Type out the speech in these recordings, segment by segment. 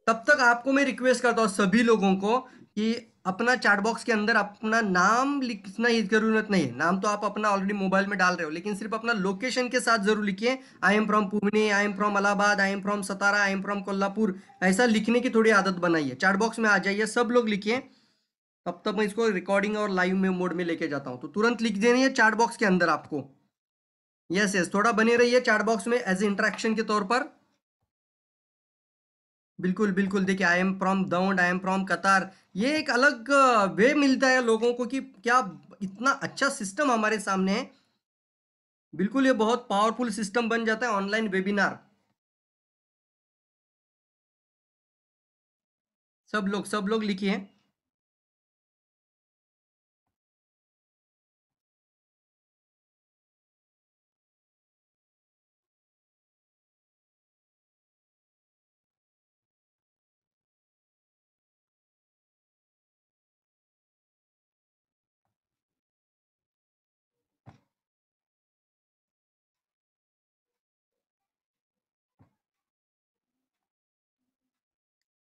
तब तक आपको मैं रिक्वेस्ट करता हूँ सभी लोगों को कि अपना चैट बॉक्स के अंदर अपना नाम लिखना की जरूरत नहीं है। नाम तो आप अपना ऑलरेडी मोबाइल में डाल रहे हो, लेकिन सिर्फ अपना लोकेशन के साथ जरूर लिखिए। I am from Pune, I am from Allahabad, I am from Satara, I am from Kolhapur. ऐसा लिखने की थोड़ी आदत बनाइए। चैट बॉक्स में आ जाइए, सब लोग लिखिए। तब तक मैं इसको रिकॉर्डिंग और लाइव में मोड में लेके जाता हूँ, तो तुरंत लिख देनी है चैट बॉक्स के अंदर आपको। यस यस, थोड़ा बने रहिए चैट बॉक्स में एज इंटरेक्शन के तौर पर। बिल्कुल बिल्कुल, देखिए I am from Daund, I am from कतार। ये एक अलग वे मिलता है लोगों को कि क्या इतना अच्छा सिस्टम हमारे सामने है। बिल्कुल, ये बहुत पावरफुल सिस्टम बन जाता है ऑनलाइन वेबिनार। सब लोग लिखिए।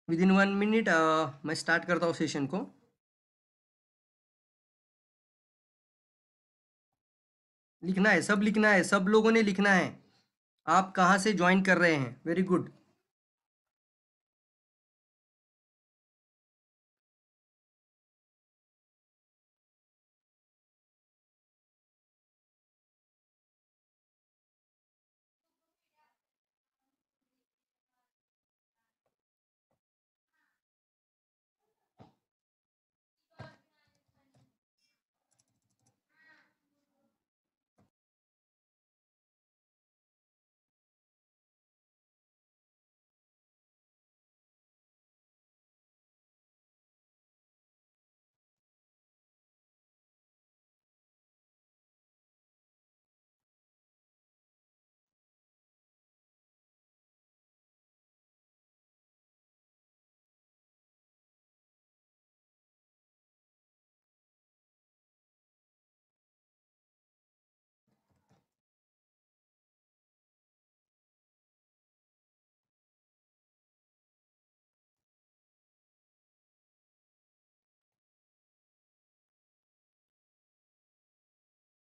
विद इन 1 मिनट मैं स्टार्ट करता हूँ सेशन को। लिखना है, सब लिखना है, सब लोगों ने लिखना है। आप कहाँ से ज्वाइन कर रहे हैं? Very good.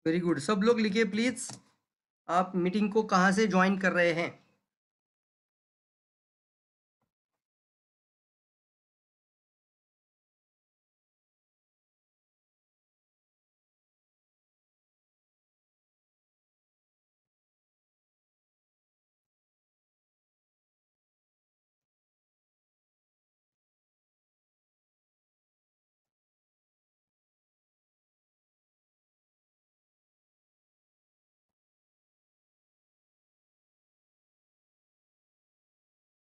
वेरी गुड, सब लोग लिखिए प्लीज। आप मीटिंग को कहाँ से ज्वाइन कर रहे हैं?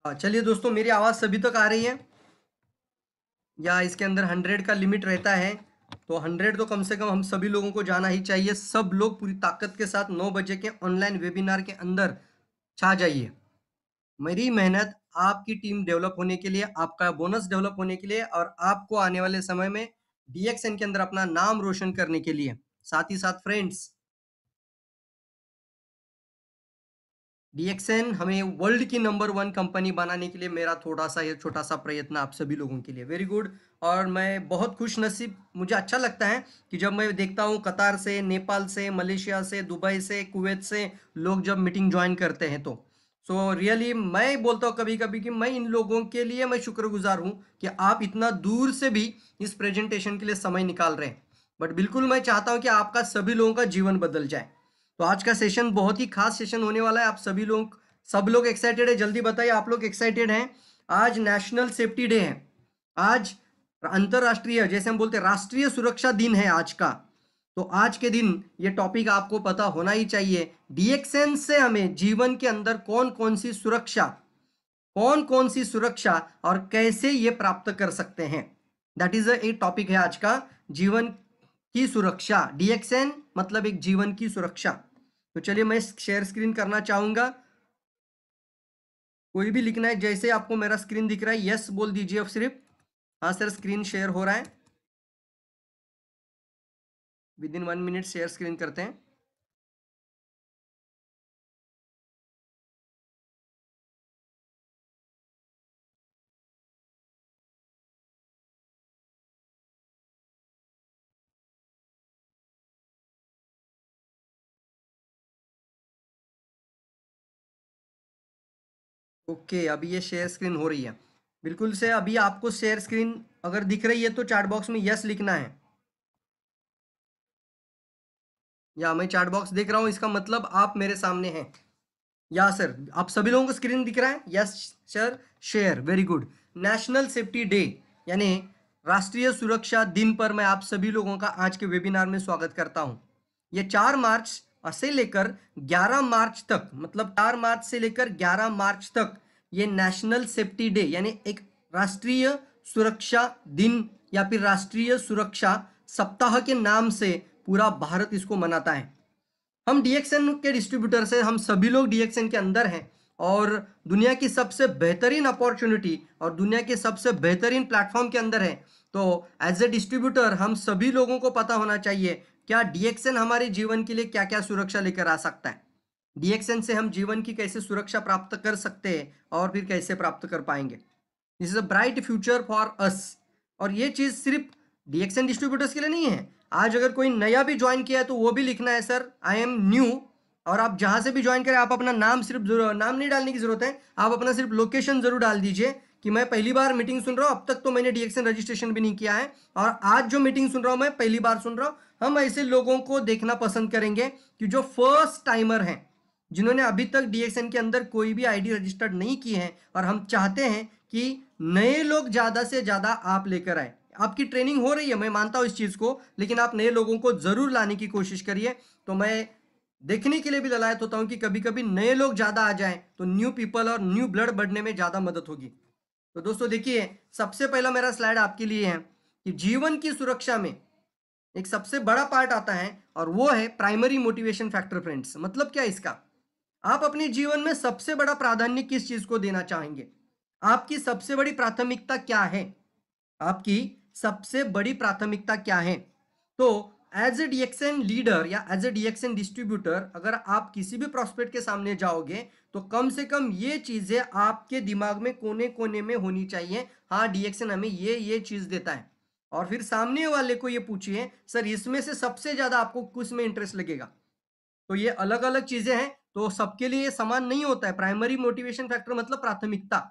चलिए दोस्तों, मेरी आवाज़ सभी तक आ रही है? या इसके अंदर 100 का लिमिट रहता है? तो 100 तो कम से कम हम सभी लोगों को जाना ही चाहिए। सब लोग पूरी ताकत के साथ 9 बजे के ऑनलाइन वेबिनार के अंदर छा जाइए। मेरी मेहनत आपकी टीम डेवलप होने के लिए, आपका बोनस डेवलप होने के लिए, और आपको आने वाले समय में डीएक्सएन के अंदर अपना नाम रोशन करने के लिए। साथ ही साथ फ्रेंड्स, डीएक्सएन हमें वर्ल्ड की नंबर 1 कंपनी बनाने के लिए मेरा थोड़ा सा ये छोटा सा प्रयत्न आप सभी लोगों के लिए। Very good. और मैं बहुत खुश नसीब, मुझे अच्छा लगता है कि जब मैं देखता हूँ कतार से, नेपाल से, मलेशिया से, दुबई से, कुवैत से लोग जब मीटिंग ज्वाइन करते हैं, तो सो रियली मैं बोलता हूँ कभी कभी कि मैं इन लोगों के लिए मैं शुक्रगुजार हूँ कि आप इतना दूर से भी इस प्रेजेंटेशन के लिए समय निकाल रहे हैं। बट बिल्कुल मैं चाहता हूँ कि आपका सभी लोगों का जीवन बदल जाए। तो आज का सेशन बहुत ही खास सेशन होने वाला है। आप सभी लोग, सब लोग एक्साइटेड है? जल्दी बताइए, आप लोग एक्साइटेड हैं? आज नेशनल सेफ्टी डे है। आज अंतरराष्ट्रीय, जैसे हम बोलते हैं, राष्ट्रीय सुरक्षा दिन है आज का। तो आज के दिन ये टॉपिक आपको पता होना ही चाहिए। डीएक्सएन से हमें जीवन के अंदर कौन कौन सी सुरक्षा और कैसे ये प्राप्त कर सकते हैं, दैट इज ए टॉपिक है आज का। जीवन की सुरक्षा, डीएक्सएन मतलब एक जीवन की सुरक्षा। तो चलिए मैं शेयर स्क्रीन करना चाहूंगा। कोई भी लिखना है, जैसे आपको मेरा स्क्रीन दिख रहा है यस बोल दीजिए अब सिर्फ। हाँ सर, स्क्रीन शेयर हो रहा है। With in 1 minute share screen करते हैं। ओके, अभी ये शेयर स्क्रीन हो रही है। बिल्कुल से अभी आपको शेयर स्क्रीन अगर दिख रही है तो चैट बॉक्स में यस लिखना है। या मैं चैट बॉक्स देख रहा हूँ, इसका मतलब आप मेरे सामने हैं। या सर, आप सभी लोगों को स्क्रीन दिख रहा है? Yes sir, share, very good. National safety day यानी राष्ट्रीय सुरक्षा दिन पर मैं आप सभी लोगों का आज के वेबिनार में स्वागत करता हूं। ये 4 मार्च से लेकर 11 मार्च तक, मतलब 4 मार्च से लेकर 11 मार्च तक ये नेशनल सेफ्टी डे यानी एक राष्ट्रीय सुरक्षा दिन या फिर राष्ट्रीय सुरक्षा सप्ताह के नाम से पूरा भारत इसको मनाता है। हम डीएक्सएन के डिस्ट्रीब्यूटर से, हम सभी लोग डीएक्सएन के अंदर हैं और दुनिया की सबसे बेहतरीन अपॉर्चुनिटी और दुनिया के सबसे बेहतरीन प्लेटफॉर्म के अंदर है। तो एज ए डिस्ट्रीब्यूटर हम सभी लोगों को पता होना चाहिए क्या डीएक्सएन हमारे जीवन के लिए क्या क्या सुरक्षा लेकर आ सकता है, डीएक्सएन से हम जीवन की कैसे सुरक्षा प्राप्त कर सकते हैं और फिर कैसे प्राप्त कर पाएंगे। This is a bright future for us. और ये चीज सिर्फ डीएक्सएन डिस्ट्रीब्यूटर्स के लिए नहीं है। आज अगर कोई नया भी ज्वाइन किया है तो वो भी लिखना है सर आई एम न्यू। और आप जहां से भी ज्वाइन करें आप अपना नाम, सिर्फ नाम नहीं डालने की जरूरत है, आप अपना सिर्फ लोकेशन जरूर डाल दीजिए कि मैं पहली बार मीटिंग सुन रहा हूं, अब तक तो मैंने डीएक्सएन रजिस्ट्रेशन भी नहीं किया है और आज जो मीटिंग सुन रहा हूं मैं पहली बार सुन रहा हूं। हम ऐसे लोगों को देखना पसंद करेंगे कि जो फर्स्ट टाइमर हैं, जिन्होंने अभी तक डीएक्सएन के अंदर कोई भी आईडी रजिस्टर्ड नहीं की है, और हम चाहते हैं कि नए लोग ज्यादा से ज्यादा आप लेकर आए। आपकी ट्रेनिंग हो रही है, मैं मानता हूं इस चीज को, लेकिन आप नए लोगों को जरूर लाने की कोशिश करिए। तो मैं देखने के लिए भी ललायत होता हूं कि कभी कभी नए लोग ज्यादा आ जाएं तो न्यू पीपल और न्यू ब्लड बढ़ने में ज्यादा मदद होगी। तो दोस्तों देखिए, सबसे पहला मेरा स्लाइड आपके लिए है कि जीवन की सुरक्षा में एक सबसे बड़ा पार्ट आता है और वो है प्राइमरी मोटिवेशन फैक्टर। फ्रेंड्स, मतलब क्या इसका? आप अपने जीवन में सबसे बड़ा प्राधान्य किस चीज को देना चाहेंगे? आपकी सबसे बड़ी प्राथमिकता क्या है? आपकी सबसे बड़ी प्राथमिकता क्या है? तो एज ए डीएक्सएन लीडर या एज ए डीएक्सएन डिस्ट्रीब्यूटर अगर आप किसी भी प्रोस्पेक्ट के सामने जाओगे तो कम से कम ये चीजें आपके दिमाग में कोने कोने में होनी चाहिए। हाँ, डीएक्सएन हमें ये चीज देता है। और फिर सामने वाले को ये पूछिए सर इसमें से सबसे ज्यादा आपको किस में इंटरेस्ट लगेगा। तो ये अलग अलग चीजें हैं, तो सबके लिए समान नहीं होता है। प्राइमरी मोटिवेशन फैक्टर मतलब प्राथमिकता,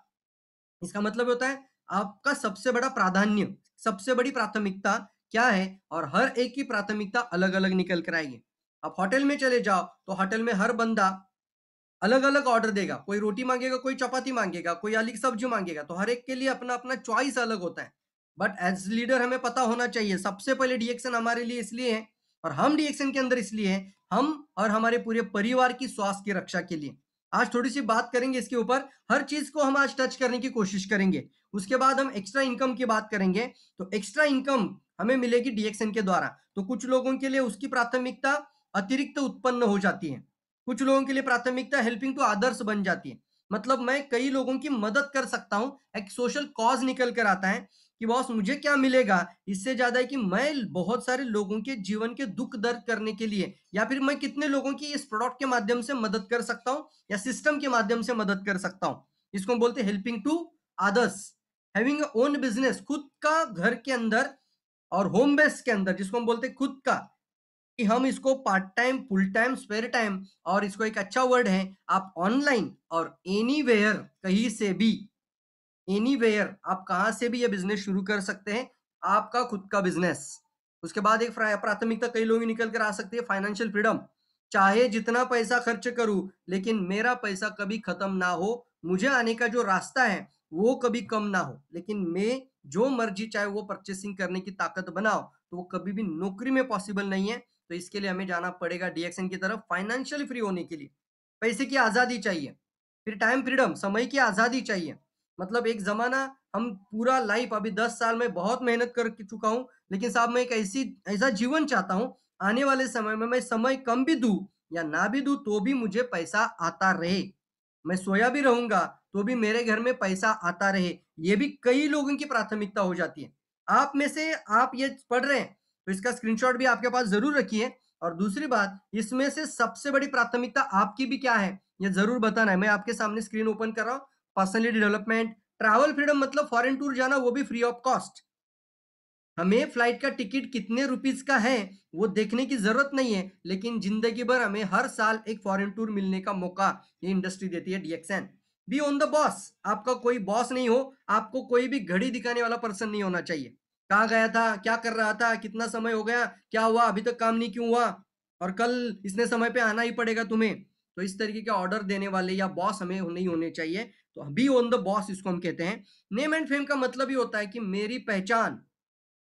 इसका मतलब होता है आपका सबसे बड़ा प्राधान्य, सबसे बड़ी प्राथमिकता क्या है, और हर एक की प्राथमिकता अलग अलग निकल कर आएगी। आप होटल में चले जाओ तो होटल में हर बंदा अलग अलग ऑर्डर देगा, कोई रोटी मांगेगा, कोई चपाती मांगेगा, कोई अलग सब्जी मांगेगा, तो हर एक के लिए अपना अपना चॉइस अलग होता है। बट एज लीडर हमें पता होना चाहिए सबसे पहले डीएक्शन हमारे लिए इसलिए है और हम डीएक्शन के अंदर इसलिए है, हम और हमारे पूरे परिवार की स्वास्थ्य की रक्षा के लिए। आज थोड़ी सी बात करेंगे इसके ऊपर, हर चीज को हम आज टच करने की कोशिश करेंगे। उसके बाद हम एक्स्ट्रा इनकम की बात करेंगे। तो एक्स्ट्रा इनकम हमें मिलेगी डीएक्शन के द्वारा, तो कुछ लोगों के लिए उसकी प्राथमिकता अतिरिक्त उत्पन्न हो जाती है, कुछ लोगों के लिए प्राथमिकता हेल्पिंग टू अदर्स बन जाती है। मतलब मैं कई लोगों की मदद कर सकता हूं, एक सोशल कॉज निकल कर आता है कि बॉस मुझे क्या मिलेगा इससे ज्यादा है कि मैं बहुत सारे लोगों के जीवन के दुख दर्द करने के लिए, या फिर मैं कितने लोगों की इस प्रोडक्ट के माध्यम से मदद कर सकता हूं या सिस्टम के माध्यम से मदद कर सकता हूं। इसको हम बोलते हैं helping to others. Having own business, खुद का घर के अंदर और होम बेस के अंदर, जिसको हम बोलते हैं खुद का, कि हम इसको part time, full time, spare time, और इसको एक अच्छा वर्ड है आप ऑनलाइन और एनीवेयर, कहीं से भी, एनीवेयर आप कहां से भी ये बिजनेस शुरू कर सकते हैं, आपका खुद का बिजनेस। उसके बाद एक प्राथमिकता कई लोग निकल कर आ सकती है फाइनेंशियल फ्रीडम। चाहे जितना पैसा खर्च करूं लेकिन मेरा पैसा कभी खत्म ना हो, मुझे आने का जो रास्ता है वो कभी कम ना हो, लेकिन मैं जो मर्जी चाहे वो परचेसिंग करने की ताकत बनाओ, तो वो कभी भी नौकरी में पॉसिबल नहीं है। तो इसके लिए हमें जाना पड़ेगा डीएक्शन की तरफ फाइनेंशियली फ्री होने के लिए। पैसे की आजादी चाहिए, फिर टाइम फ्रीडम, समय की आजादी चाहिए। मतलब एक जमाना, हम पूरा लाइफ, अभी 10 साल में बहुत मेहनत कर चुका हूँ, लेकिन साहब मैं एक ऐसा जीवन चाहता हूँ आने वाले समय में मैं समय कम भी दूं या ना भी दूं तो भी मुझे पैसा आता रहे, मैं सोया भी रहूंगा तो भी मेरे घर में पैसा आता रहे। ये भी कई लोगों की प्राथमिकता हो जाती है। आप में से आप ये पढ़ रहे हैं तो इसका स्क्रीनशॉट भी आपके पास जरूर रखिए। और दूसरी बात, इसमें से सबसे बड़ी प्राथमिकता आपकी भी क्या है ये जरूर बताना है। मैं आपके सामने स्क्रीन ओपन कर रहा हूँ। पर्सनलिटी डेवलपमेंट, ट्रैवल फ्रीडम, मतलब फॉरेन टूर जाना, वो भी फ्री ऑफ कॉस्ट। हमें फ्लाइट का टिकट कितने रुपीस का है वो देखने की जरूरत नहीं है, लेकिन जिंदगी भर हमें हर साल एक फॉरेन टूर मिलने का मौका ये इंडस्ट्री देती है DXN. B on the boss. आपका कोई बॉस नहीं हो, आपको कोई भी घड़ी दिखाने वाला पर्सन नहीं होना चाहिए। कहाँ गया था, क्या कर रहा था, कितना समय हो गया, क्या हुआ, अभी तक काम नहीं क्यों हुआ, और कल इतने समय पे आना ही पड़ेगा तुम्हें। तो इस तरीके के ऑर्डर देने वाले या बॉस हमें नहीं होने चाहिए। तो बी ऑन द बॉस इसको हम कहते हैं। नेम एंड फेम का मतलब ही होता है कि मेरी पहचान,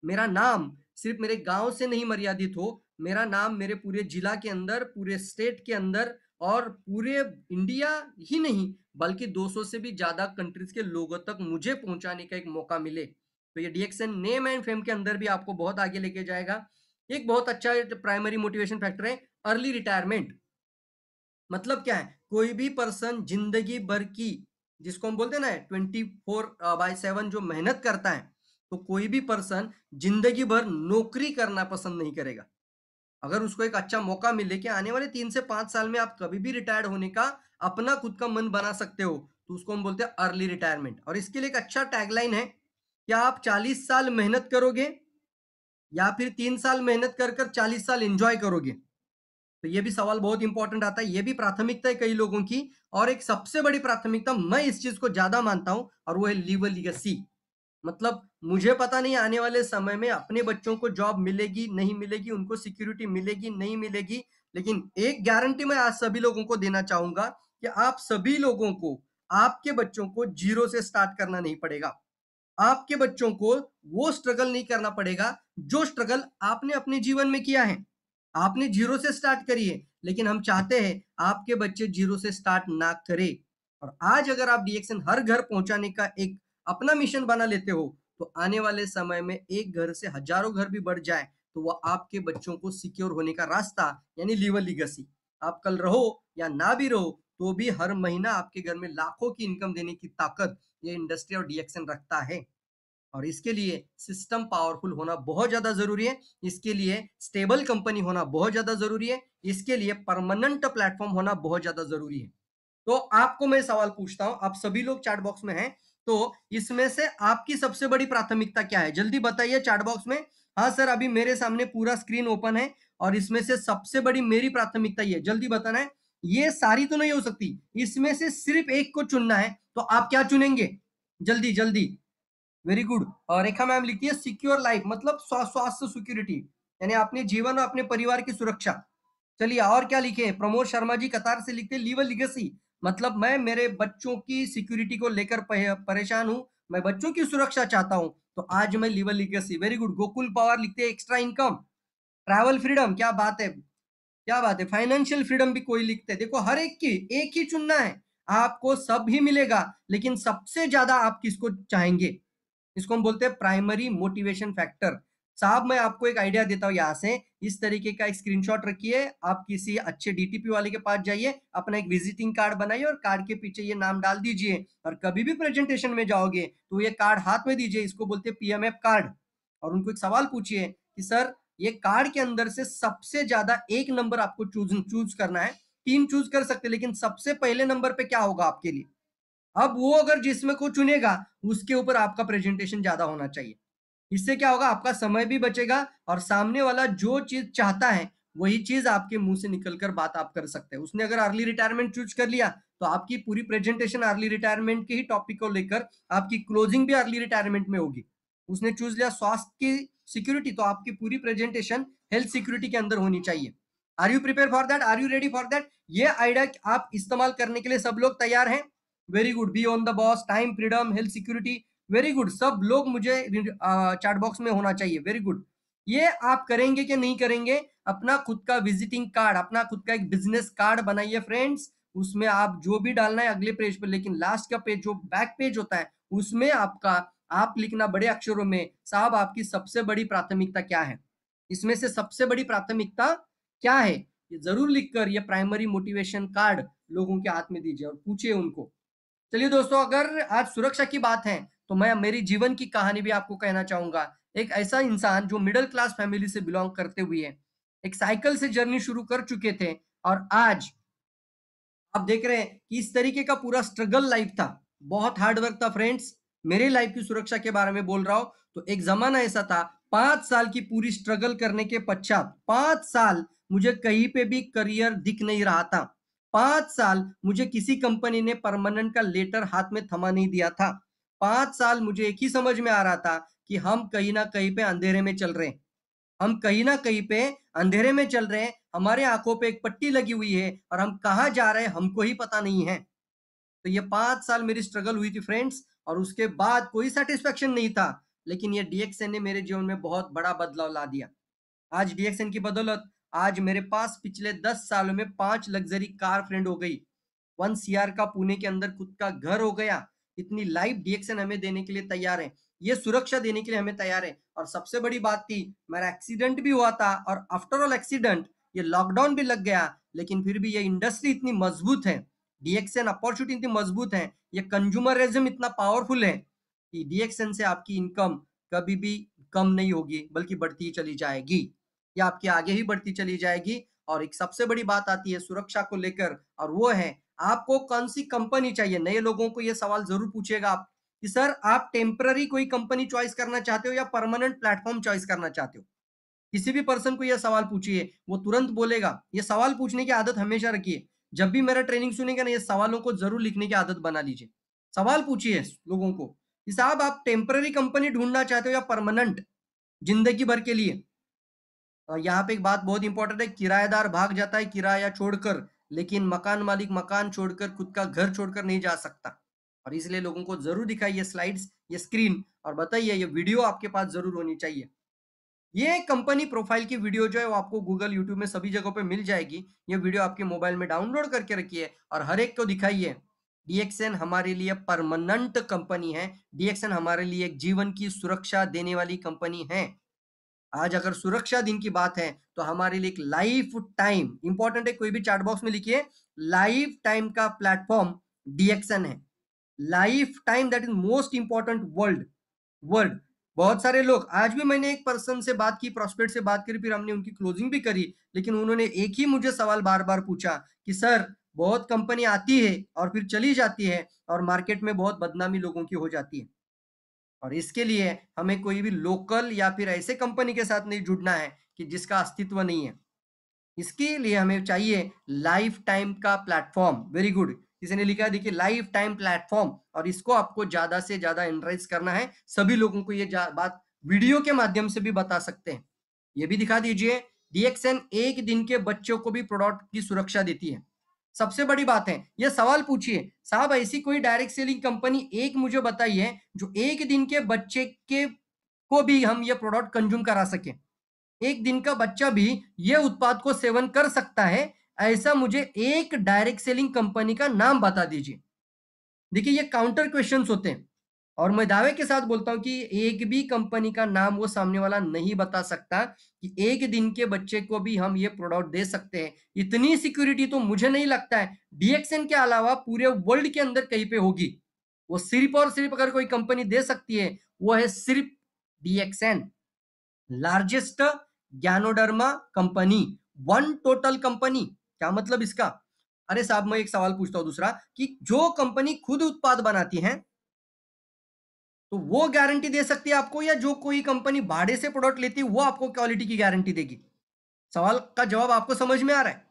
मेरा नाम सिर्फ मेरे गांव से नहीं मर्यादित हो, मेरा नाम मेरे पूरे जिला के अंदर, पूरे स्टेट के अंदर और पूरे इंडिया ही नहीं बल्कि 200 से भी ज्यादा कंट्रीज के लोगों तक मुझे पहुंचाने का एक मौका मिले। तो ये डीएक्सएन नेम एंड फेम के अंदर भी आपको बहुत आगे लेके जाएगा। एक बहुत अच्छा प्राइमरी मोटिवेशन फैक्टर है अर्ली रिटायरमेंट। मतलब क्या है, कोई भी पर्सन जिंदगी भर की, जिसको हम बोलते हैं ना 24/7 जो मेहनत करता है, तो कोई भी पर्सन जिंदगी भर नौकरी करना पसंद नहीं करेगा। अगर उसको एक अच्छा मौका मिले कि आने वाले 3 से 5 साल में आप कभी भी रिटायर्ड होने का अपना खुद का मन बना सकते हो, तो उसको हम बोलते हैं अर्ली रिटायरमेंट। और इसके लिए एक अच्छा टैगलाइन है, क्या आप 40 साल मेहनत करोगे या फिर 3 साल मेहनत कर कर 40 साल एंजॉय करोगे। तो ये भी सवाल बहुत इंपॉर्टेंट आता है, ये भी प्राथमिकता है कई लोगों की। और एक सबसे बड़ी प्राथमिकता मैं इस चीज को ज्यादा मानता हूं, और वो है लीव अ लीगेसी। मतलब मुझे पता नहीं आने वाले समय में अपने बच्चों को जॉब मिलेगी नहीं मिलेगी, उनको सिक्योरिटी मिलेगी नहीं मिलेगी, लेकिन एक गारंटी मैं आज सभी लोगों को देना चाहूंगा कि आप सभी लोगों को, आपके बच्चों को जीरो से स्टार्ट करना नहीं पड़ेगा। आपके बच्चों को वो स्ट्रगल नहीं करना पड़ेगा जो स्ट्रगल आपने अपने जीवन में किया है। आपने जीरो से स्टार्ट करिए, लेकिन हम चाहते हैं आपके बच्चे जीरो से स्टार्ट ना करें। और आज अगर आप डीएक्सएन हर घर पहुंचाने का एक अपना मिशन बना लेते हो, तो आने वाले समय में एक घर से हजारों घर भी बढ़ जाए, तो वह आपके बच्चों को सिक्योर होने का रास्ता, यानी लीवर लीगेसी, आप कल रहो या ना भी रहो तो भी हर महीना आपके घर में लाखों की इनकम देने की ताकत ये इंडस्ट्री और डीएक्सएन रखता है। और इसके लिए सिस्टम पावरफुल होना बहुत ज्यादा जरूरी है, इसके लिए स्टेबल कंपनी होना बहुत ज्यादा जरूरी है, इसके लिए परमानेंट प्लेटफॉर्म होना बहुत ज्यादा जरूरी है। तो आपको मैं सवाल पूछता हूं, आप सभी लोग चैट बॉक्स में हैं, तो इसमें से आपकी सबसे बड़ी प्राथमिकता क्या है, जल्दी बताइए चैट बॉक्स में। हाँ सर, अभी मेरे सामने पूरा स्क्रीन ओपन है और इसमें से सबसे बड़ी मेरी प्राथमिकता ये, जल्दी बताना है। ये सारी तो नहीं हो सकती, इसमें से सिर्फ एक को चुनना है, तो आप क्या चुनेंगे, जल्दी जल्दी। Very good. और रेखा मैम लिखती है सिक्योर लाइफ, मतलब स्वास्थ्य सिक्योरिटी, यानी अपने जीवन और अपने परिवार की सुरक्षा। चलिए और क्या लिखे, प्रमोद शर्मा जी कतार से लिखते लीव अ लीगेसी, मतलब मैं मेरे बच्चों की सिक्योरिटी को लेकर परेशान हूं, मैं बच्चों की सुरक्षा चाहता हूं, तो आज मैं leave a legacy. Very good. Gokul Pawar लिखते हैं एक्स्ट्रा इनकम, ट्रैवल फ्रीडम, क्या बात है, क्या बात है, फाइनेंशियल फ्रीडम भी कोई लिखते हैं। देखो हर एक की एक ही चुनना है, आपको सब ही मिलेगा, लेकिन सबसे ज्यादा आप किसको चाहेंगे, इसको हम बोलते हैं प्राइमरी मोटिवेशन फैक्टर। साहब मैं आपको एक आइडिया देता हूं, यहां से इस तरीके का एक स्क्रीनशॉट रखिए, आप किसी अच्छे डीटीपी वाले के पास जाइए, अपना एक विजिटिंग कार्ड बनाइए और कार्ड के पीछे ये नाम डाल दीजिए, और कभी भी प्रेजेंटेशन में जाओगे तो ये कार्ड हाथ में दीजिए, इसको बोलते हैं पीएमएफ कार्ड। और उनको एक सवाल पूछिए कि सर ये कार्ड के अंदर से सबसे ज्यादा एक नंबर आपको चूज चूज करना है, तीन चूज कर सकते हैं, लेकिन सबसे पहले नंबर पे क्या होगा आपके लिए। अब वो अगर जिसमें को चुनेगा उसके ऊपर आपका प्रेजेंटेशन ज्यादा होना चाहिए। इससे क्या होगा, आपका समय भी बचेगा और सामने वाला जो चीज चाहता है वही चीज आपके मुंह से निकलकर बात आप कर सकते हैं। उसने अगर अर्ली रिटायरमेंट चूज कर लिया तो आपकी पूरी प्रेजेंटेशन अर्ली रिटायरमेंट के ही टॉपिक को लेकर, आपकी क्लोजिंग भी अर्ली रिटायरमेंट में होगी। उसने चूज लिया स्वास्थ्य की सिक्योरिटी, तो आपकी पूरी प्रेजेंटेशन हेल्थ सिक्योरिटी के अंदर होनी चाहिए। Are you prepare for that, are you ready for that, ये आइडिया आप इस्तेमाल करने के लिए सब लोग तैयार हैं। Very good. Be on the boss, time freedom, health security, very good. सब लोग मुझे चैट बॉक्स में होना चाहिए, वेरी गुड। ये आप करेंगे कि नहीं करेंगे, अपना खुद का विजिटिंग कार्ड, अपना खुद का एक बिजनेस कार्ड बनाइए फ्रेंड्स, उसमें आप जो भी डालना है अगले पेज पर, लेकिन लास्ट का पेज जो बैक पेज होता है उसमें आपका, आप लिखना बड़े अक्षरों में साहब आपकी सबसे बड़ी प्राथमिकता क्या है, इसमें से सबसे बड़ी प्राथमिकता क्या है, ये जरूर लिखकर ये प्राइमरी मोटिवेशन कार्ड लोगों के हाथ में दीजिए और पूछिए उनको। चलिए दोस्तों, अगर आज सुरक्षा की बात है तो मैं मेरी जीवन की कहानी भी आपको कहना चाहूंगा। एक ऐसा इंसान जो मिडिल क्लास फैमिली से बिलोंग करते हुए एक साइकिल से जर्नी शुरू कर चुके थे, और आज आप देख रहे हैं कि इस तरीके का पूरा स्ट्रगल लाइफ था, बहुत हार्ड वर्क था फ्रेंड्स। मेरे लाइफ की सुरक्षा के बारे में बोल रहा हूं, तो एक जमाना ऐसा था, 5 साल की पूरी स्ट्रगल करने के पश्चात, 5 साल मुझे कहीं पे भी करियर दिख नहीं रहा था। 5 साल मुझे किसी कंपनी ने परमानेंट का लेटर हाथ में थमा नहीं दिया था। 5 साल मुझे एक ही समझ में आ रहा था कि हम कहीं न कहीं पे अंधेरे में चल रहे हैं। हम कहीं न कहीं पे अंधेरे में चल रहे हैं, हमारे आँखों पे एक पट्टी लगी हुई है और हम कहाँ जा रहे हैं हमको ही पता नहीं है। तो ये 5 साल मेरी स्ट्रगल हुई थी फ्रेंड्स और उसके बाद कोई सैटिस्फैक्शन नहीं था। लेकिन ये डीएक्सएन ने मेरे जीवन में बहुत बड़ा बदलाव ला दिया। आज डीएक्सएन की बदौलत आज मेरे पास पिछले 10 सालों में 5 लग्ज़री कार फ्रेंड हो गई। 1 सीआर का पुणे के अंदर खुद का घर हो गया। इतनी लाइफ डीएक्सएन हमें देने के लिए तैयार है। ये सुरक्षा देने के लिए हमें तैयार है और सबसे बड़ी बात थी मेरा एक्सीडेंट भी हुआ था और आफ्टर ऑल एक्सीडेंट ये लॉकडाउन भी लग गया लेकिन फिर भी ये इंडस्ट्री इतनी मजबूत है। डीएक्सएन अपॉर्चुनिटी इतनी मजबूत है, ये कंज्यूमरिज्म इतना पावरफुल है कि डीएक्सएन से आपकी इनकम कभी भी कम नहीं होगी बल्कि बढ़ती ही चली जाएगी। ये आपकी आगे ही बढ़ती चली जाएगी और एक सबसे बड़ी बात आती है सुरक्षा को लेकर और वो है आपको कौन सी कंपनी चाहिए। नए लोगों को ये सवाल जरूर पूछिएगा आप कि सर आप टेम्पररी कोई कंपनी चॉइस करना चाहते हो या परमानेंट प्लेटफॉर्म चॉइस करना चाहते हो। किसी भी पर्सन को यह सवाल पूछिए वो तुरंत बोलेगा। ये सवाल पूछने की आदत हमेशा रखिए। जब भी मेरा ट्रेनिंग सुनेगा ना ये सवालों को जरूर लिखने की आदत बना लीजिए। सवाल पूछिए लोगों को कि साहब आप टेम्पररी कंपनी ढूंढना चाहते हो या परमानेंट जिंदगी भर के लिए। यहाँ पे एक बात बहुत इंपॉर्टेंट है, किराएदार भाग जाता है किराया छोड़कर, लेकिन मकान मालिक मकान छोड़कर खुद का घर छोड़कर नहीं जा सकता। और इसलिए लोगों को जरूर दिखाइए स्लाइड्स, ये स्क्रीन और बताइए ये वीडियो आपके पास जरूर होनी चाहिए। ये कंपनी प्रोफाइल की वीडियो जो है वो आपको गूगल यूट्यूब में सभी जगहों पे मिल जाएगी। ये वीडियो आपके मोबाइल में डाउनलोड करके रखिए और हर एक को दिखाइए। डीएक्सएन हमारे लिए परमानेंट कंपनी है। डीएक्सएन हमारे लिए एक जीवन की सुरक्षा देने वाली कंपनी है। आज अगर सुरक्षा दिन की बात है तो हमारे लिए एक लाइफ टाइम इंपॉर्टेंट है। कोई भी चैट बॉक्स में लिखिए लाइफ टाइम का प्लेटफॉर्म डीएक्सएन है। Life time that is most important world word. बहुत सारे लोग आज भी मैंने एक पर्सन से बात की, प्रॉस्पेक्ट से बात करी, फिर हमने उनकी क्लोजिंग भी करी, लेकिन उन्होंने एक ही मुझे सवाल बार बार पूछा कि सर बहुत कंपनी आती है और फिर चली जाती है और मार्केट में बहुत बदनामी लोगों की हो जाती है और इसके लिए हमें कोई भी लोकल या फिर ऐसे कंपनी के साथ नहीं जुड़ना है कि जिसका अस्तित्व नहीं है। इसके लिए हमें चाहिए लाइफ टाइम का प्लेटफॉर्म। वेरी गुड, किसी ने लिखा है देखिए लाइफ टाइम प्लेटफॉर्म और इसको आपको ज्यादा से ज्यादा एनराइज करना है। सभी लोगों को ये बात वीडियो के माध्यम से भी बता सकते हैं। ये भी दिखा दीजिए डीएक्सएन एक दिन के बच्चों को भी प्रोडक्ट की सुरक्षा देती है। सबसे बड़ी बात है ये सवाल पूछिए साहब ऐसी कोई डायरेक्ट सेलिंग कंपनी एक मुझे बताइए जो एक दिन के बच्चे के को भी हम ये प्रोडक्ट कंज्यूम करा सके। एक दिन का बच्चा भी ये उत्पाद को सेवन कर सकता है, ऐसा मुझे एक डायरेक्ट सेलिंग कंपनी का नाम बता दीजिए। देखिए ये काउंटर क्वेश्चंस होते हैं और मैं दावे के साथ बोलता हूं कि एक भी कंपनी का नाम वो सामने वाला नहीं बता सकता कि एक दिन के बच्चे को भी हम ये प्रोडक्ट दे सकते हैं। इतनी सिक्योरिटी तो मुझे नहीं लगता है डीएक्सएन के अलावा पूरे वर्ल्ड के अंदर कहीं पे होगी। वो सिर्फ और सिर्फ अगर कोई कंपनी दे सकती है वो है सिर्फ DXN, largest ganoderma company, one total company. क्या मतलब इसका? अरे साहब मैं एक सवाल पूछता हूं दूसरा कि जो कंपनी खुद उत्पाद बनाती है तो वो गारंटी दे सकती है आपको या जो कोई कंपनी भाड़े से प्रोडक्ट लेती है वो आपको क्वालिटी की गारंटी देगी? सवाल का जवाब आपको समझ में आ रहा है?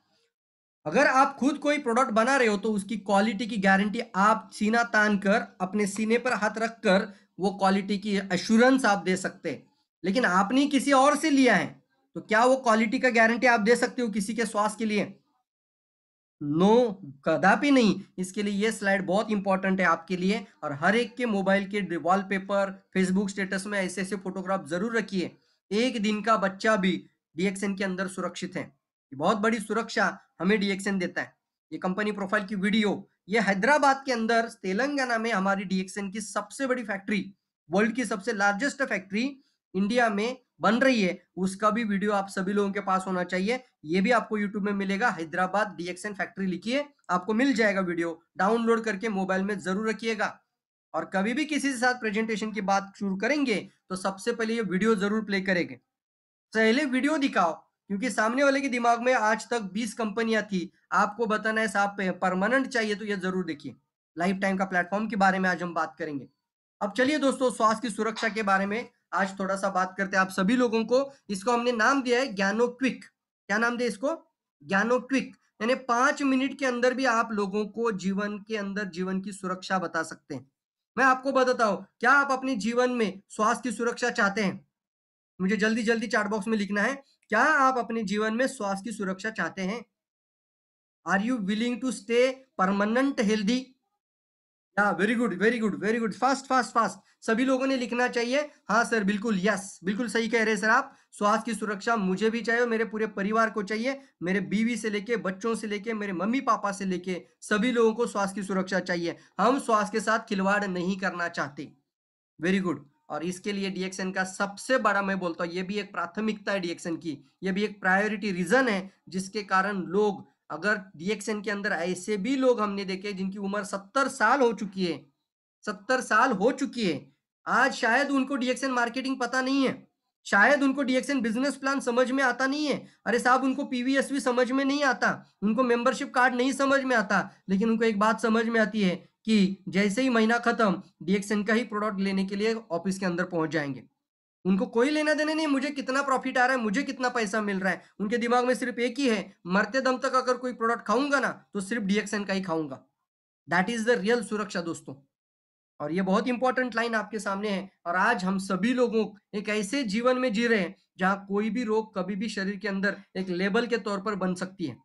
अगर आप खुद कोई प्रोडक्ट बना रहे हो तो उसकी क्वालिटी की गारंटी आप सीना तान कर अपने सीने पर हाथ रखकर वो क्वालिटी की एश्योरेंस आप दे सकते हैं। लेकिन आपने किसी और से लिया है तो क्या वो क्वालिटी का गारंटी आप दे सकते हो किसी के स्वास्थ्य के लिए? नो, कदापि नहीं। इसके लिए ये स्लाइड बहुत इंपॉर्टेंट है आपके लिए और हर एक के मोबाइल के वॉलपेपर फेसबुक स्टेटस में ऐसे ऐसे फोटोग्राफ जरूर रखिए। एक दिन का बच्चा भी डीएक्सएन के अंदर सुरक्षित है। ये बहुत बड़ी सुरक्षा हमें डीएक्सएन देता है। ये कंपनी प्रोफाइल की वीडियो, ये हैदराबाद के अंदर तेलंगाना में हमारी डीएक्सएन की सबसे बड़ी फैक्ट्री, वर्ल्ड की सबसे लार्जेस्ट फैक्ट्री इंडिया में बन रही है, उसका भी वीडियो आप सभी लोगों के पास होना चाहिए। ये भी आपको यूट्यूब में मिलेगा, हैदराबाद डीएक्सएन फैक्ट्री लिखिए आपको मिल जाएगा वीडियो। डाउनलोड करके मोबाइल में जरूर रखिएगा और कभी भी किसी के साथ प्रेजेंटेशन की बात शुरू करेंगे तो सबसे पहले ये वीडियो जरूर प्ले करेंगे। पहले वीडियो दिखाओ क्योंकि सामने वाले के दिमाग में आज तक 20 कंपनियां थी, आपको बताना है साहब परमानेंट चाहिए तो ये जरूर देखिए। लाइफ टाइम का प्लेटफॉर्म के बारे में आज हम बात करेंगे। अब चलिए दोस्तों स्वास्थ्य की सुरक्षा के बारे में आज थोड़ा सा बात करते हैं आप सभी लोगों को। इसको हमने नाम दिया है ज्ञानो क्विक। क्या नाम दिया इसको? ज्ञानो क्विक। यानी 5 मिनट के अंदर भी आप लोगों को जीवन के अंदर जीवन की सुरक्षा बता सकते हैं। मैं आपको बताता हूँ, क्या आप अपने जीवन में स्वास्थ्य की सुरक्षा चाहते हैं? मुझे जल्दी-जल्दी चैट बॉक्स में लिखना है, क्या आप अपने जीवन में स्वास्थ्य की सुरक्षा चाहते हैं? Are you willing to stay permanent healthy? या very good, very good, very good. Fast, fast, fast. सभी लोगों ने लिखना चाहिए। हाँ सर, बिल्कुल, यस, बिल्कुल सही कह रहे हैं सर आप। स्वास्थ्य की सुरक्षा मुझे भी चाहिए और मेरे पूरे परिवार को चाहिए। मेरे बीवी से लेके, बच्चों से लेके, मेरे मम्मी-पापा से लेके सभी लोगों को स्वास्थ्य की सुरक्षा चाहिए। हम स्वास्थ्य के साथ खिलवाड़ नहीं करना चाहते। Very good. और इसके लिए डीएक्सएन का सबसे बड़ा मैं बोलता हूँ, ये भी एक प्राथमिकता है डीएक्सएन की, ये भी एक प्रायोरिटी रीजन है जिसके कारण लोग, अगर डीएक्सएन के अंदर ऐसे भी लोग हमने देखे जिनकी उम्र 70 साल हो चुकी है, 70 साल हो चुकी है, आज शायद उनको डीएक्सएन मार्केटिंग पता नहीं है, शायद उनको डीएक्सएन बिजनेस प्लान समझ में आता नहीं है। अरे साहब, उनको पीवीएसवी समझ में नहीं आता, उनको मेंबरशिप कार्ड नहीं समझ में आता, लेकिन उनको एक बात समझ में आती है कि जैसे ही महीना खत्म, डीएक्सएन का ही प्रोडक्ट लेने के लिए ऑफिस के अंदर पहुंच जाएंगे। उनको कोई लेना देना नहीं, मुझे कितना प्रॉफिट आ रहा है, मुझे कितना पैसा मिल रहा है। उनके दिमाग में सिर्फ एक ही है, मरते दम तक अगर कोई प्रोडक्ट खाऊंगा ना तो सिर्फ डीएक्सएन का ही खाऊंगा। दैट इज द रियल सुरक्षा दोस्तों। और ये बहुत इंपॉर्टेंट लाइन आपके सामने है। और आज हम सभी लोगों एक ऐसे जीवन में जी रहे हैं जहां कोई भी रोग कभी भी शरीर के अंदर एक लेबल के तौर पर बन सकती है।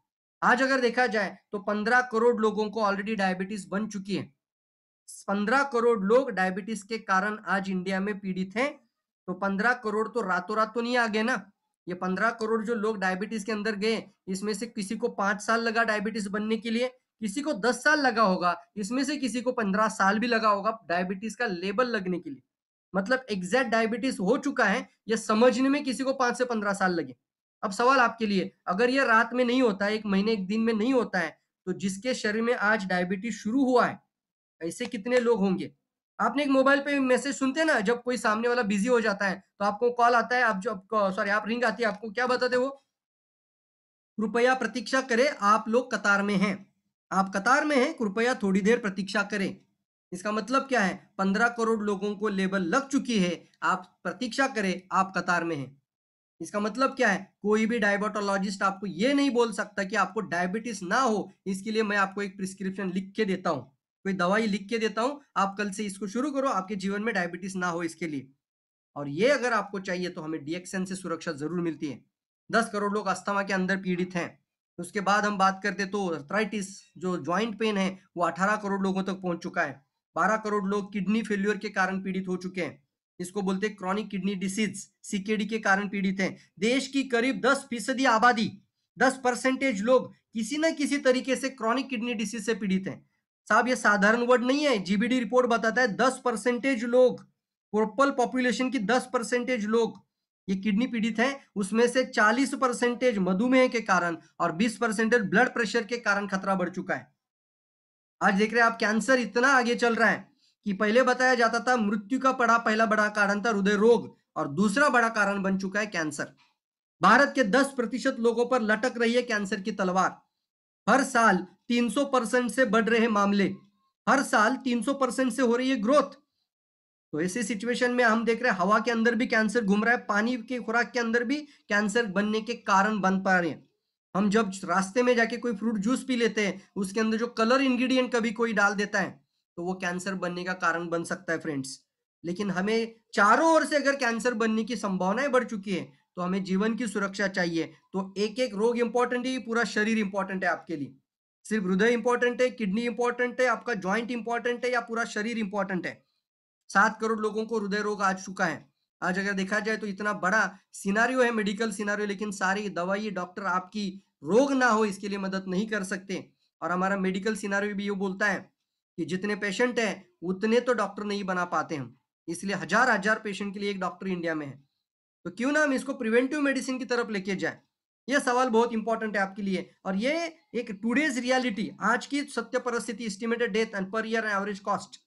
आज अगर देखा जाए तो 15 करोड़ लोगों को ऑलरेडी डायबिटीज बन चुकी है। 15 करोड़ लोग डायबिटीज के कारण आज इंडिया में पीड़ित हैं। तो 15 करोड़ तो रातों रात तो नहीं आ गए ना। ये 15 करोड़ जो लोग डायबिटीज के अंदर गए, इसमें से किसी को 5 साल लगा डायबिटीज बनने के लिए, किसी को 10 साल लगा होगा, इसमें से किसी को 15 साल भी लगा होगा डायबिटीज का लेबल लगने के लिए। मतलब एग्जैक्ट डायबिटीज हो चुका है, ये समझने में किसी को 5 से 15 साल लगे। अब सवाल आपके लिए, अगर ये रात में नहीं होता है, एक महीने एक दिन में नहीं होता है, तो जिसके शरीर में आज डायबिटीज शुरू हुआ है, ऐसे कितने लोग होंगे? आपने एक मोबाइल पे मैसेज सुनते हैं ना, जब कोई सामने वाला बिजी हो जाता है तो आपको कॉल आता है, आप जब सॉरी आप रिंग आती है, आपको क्या बताते वो? कृपया प्रतीक्षा करें, आप लोग कतार में हैं। आप कतार में हैं, कृपया थोड़ी देर प्रतीक्षा करें। इसका मतलब क्या है? 15 करोड़ लोगों को लेबल लग चुकी है, आप प्रतीक्षा करें, आप कतार में हैं। इसका मतलब क्या है? कोई भी डायबिटोलॉजिस्ट आपको ये नहीं बोल सकता कि आपको डायबिटीज ना हो, इसके लिए मैं आपको एक प्रिस्क्रिप्शन लिख के देता हूँ, कोई दवाई लिख के देता हूँ, आप कल से इसको शुरू करो, आपके जीवन में डायबिटीज ना हो इसके लिए। और ये अगर आपको चाहिए तो हमें डीएक्सएन से सुरक्षा जरूर मिलती है। 10 करोड़ लोग अस्थमा के अंदर पीड़ित हैं। उसके बाद हम बात करते तो अर्थराइटिस, जो ज्वाइंट पेन है, वो 18 करोड़ लोगों तक पहुंच चुका है। 12 करोड़ लोग किडनी फेल्योर के कारण पीड़ित हो चुके हैं। इसको बोलते हैं क्रॉनिक किडनी डिसीज, सीकेडी के कारण पीड़ित हैं। देश की करीब 10% आबादी, 10% लोग किसी ना किसी तरीके से क्रॉनिक किडनी डिसीज से पीड़ित हैं। साहब, ये साधारण वर्ड नहीं है, जीबीडी रिपोर्ट बताता है 10% लोग, टोटल पॉपुलेशन की 10% लोग ये किडनी पीड़ित हैं। उसमें से 40% मधुमेह के कारण और 20% ब्लड प्रेशर के कारण खतरा बढ़ चुका है। आज देख रहे हैं आप, कैंसर इतना आगे चल रहा है कि पहले बताया जाता था मृत्यु का पहला बड़ा कारण था हृदय रोग, और दूसरा बड़ा कारण बन चुका है कैंसर। भारत के 10% लोगों पर लटक रही है कैंसर की तलवार। हर साल 300% से बढ़ रहे मामले, हर साल 300% से हो रही है ग्रोथ। तो ऐसी सिचुएशन में हम देख रहे हैं हवा के अंदर भी कैंसर घूम रहा है, पानी की खुराक के अंदर भी कैंसर बनने के कारण बन पा रहे हैं। हम जब रास्ते में जाके कोई फ्रूट जूस पी लेते हैं, उसके अंदर जो कलर इंग्रेडिएंट कभी कोई डाल देता है, तो वो कैंसर बनने का कारण बन सकता है फ्रेंड्स। लेकिन हमें चारों ओर से अगर कैंसर बनने की संभावनाएं बढ़ चुकी है, तो हमें जीवन की सुरक्षा चाहिए। तो एक एक रोग इंपॉर्टेंट है, पूरा शरीर इंपॉर्टेंट है आपके लिए। सिर्फ हृदय इंपॉर्टेंट है, किडनी इंपॉर्टेंट है, आपका ज्वाइंट इंपॉर्टेंट है, या पूरा शरीर इंपॉर्टेंट है? 7 करोड़ लोगों को हृदय रोग आ चुका है। आज अगर देखा जाए तो इतना बड़ा सिनारियो है, मेडिकल सिनारियो, लेकिन सारी दवाई डॉक्टर आपकी रोग ना हो इसके लिए मदद नहीं कर सकते। और हमारा मेडिकल सिनारियो भी ये बोलता है कि जितने पेशेंट हैं उतने तो डॉक्टर नहीं बना पाते हम, इसलिए हजार हजार पेशेंट के लिए एक डॉक्टर इंडिया में है। तो क्यों ना हम इसको प्रिवेंटिव मेडिसिन की तरफ लेके जाए? ये सवाल बहुत इंपॉर्टेंट है आपके लिए। और ये एक टूडेज रियलिटी, आज की सत्य परिस्थिति, estimated death and per year average cost.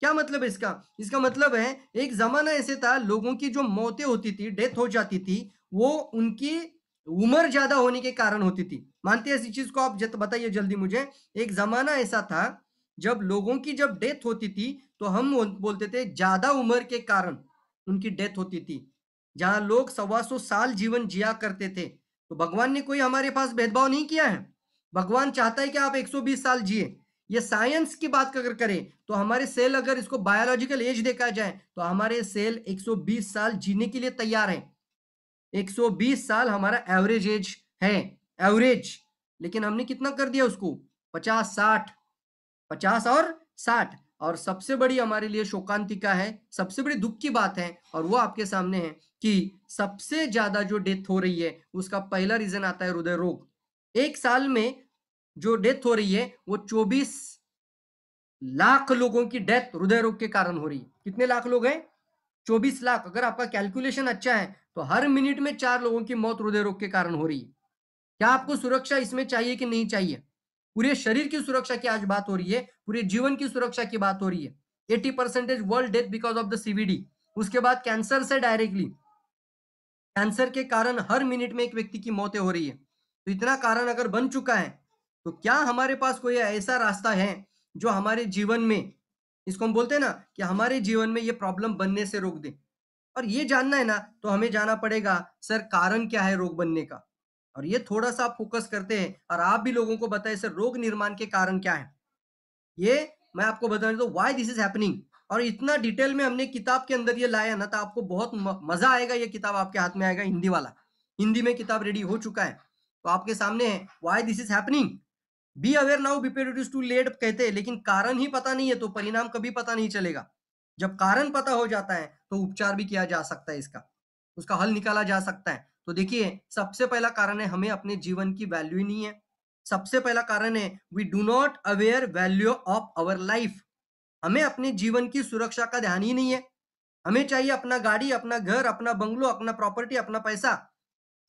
क्या मतलब है इसका? इसका मतलब है, एक ज़माना ऐसे था लोगों की जो मौतें होती थी, डेथ हो जाती थी, वो उनकी उम्र ज़्यादा होने के कारण होती थी। मानते हैं ऐसी चीज़ को आप? जत बताइए जल्दी मुझे। एक ज़माना ऐसा था जब लोगों की जब डेथ होती थी तो हम बोलते थे ज़्यादा उम्र के कारण उनकी डेथ होती थी। जहाँ लोग 125 साल जीवन जिया करते थे। तो भगवान ने कोई हमारे पास भेदभाव नहीं किया है। भगवान चाहता है कि आप 120 साल जिए। ये साइंस की बात अगर करें तो हमारे सेल, अगर इसको बायोलॉजिकल एज देखा जाए तो हमारे सेल 120 साल जीने के लिए तैयार हैं। 120 साल हमारा एवरेज एज है, एवरेज। लेकिन हमने कितना कर दिया उसको? 50, 60, 50 और 60। और सबसे बड़ी हमारे लिए शोकांतिका है, सबसे बड़ी दुख की बात है, और वो आपके सामने है कि सबसे ज्यादा जो डेथ हो रही है उसका पहला रीजन आता है हृदय रोग। एक साल में जो डेथ हो रही है वो 24 लाख लोगों की डेथ हृदय रोग के कारण हो रही है। कितने लाख लोग हैं? 24 लाख। अगर आपका कैलकुलेशन अच्छा है तो हर मिनट में 4 लोगों की मौत हृदय रोग के कारण हो रही है। क्या आपको सुरक्षा इसमें चाहिए कि नहीं चाहिए? पूरे शरीर की सुरक्षा की आज बात हो रही है, पूरे जीवन की सुरक्षा की बात हो रही है। 80% world death because of the CVD. उसके बाद कैंसर से डायरेक्टली, कैंसर के कारण हर मिनट में एक व्यक्ति की मौतें हो रही है। तो इतना कारण अगर बन चुका है तो क्या हमारे पास कोई ऐसा रास्ता है जो हमारे जीवन में, इसको हम बोलते हैं ना कि हमारे जीवन में ये प्रॉब्लम बनने से रोक दे? और ये जानना है ना तो हमें जाना पड़ेगा सर कारण क्या है रोग बनने का। और ये थोड़ा सा आप फोकस करते हैं और आप भी लोगों को बताएं सर रोग निर्माण के कारण क्या है। ये मैं आपको बताने दो व्हाई दिस इज हैपनिंग। और इतना डिटेल में हमने किताब के अंदर ये लाया ना तो आपको बहुत मजा आएगा। ये किताब आपके हाथ में आएगा, हिंदी वाला, हिंदी में किताब रेडी हो चुका है तो आपके सामने है why this is happening. Be aware now before it is too late कहते हैं, लेकिन कारण ही पता नहीं है तो परिणाम कभी पता नहीं चलेगा। जब कारण पता हो जाता है तो उपचार भी किया जा सकता है, इसका उसका हल निकाला जा सकता है। तो देखिए सबसे पहला कारण है हमें अपने जीवन की वैल्यू ही नहीं है। सबसे पहला कारण है we do not aware value of our life. हमें अपने जीवन की सुरक्षा का ध्यान ही नहीं है। हमें चाहिए अपना गाड़ी, अपना घर, अपना बंगलो, अपना प्रॉपर्टी, अपना पैसा।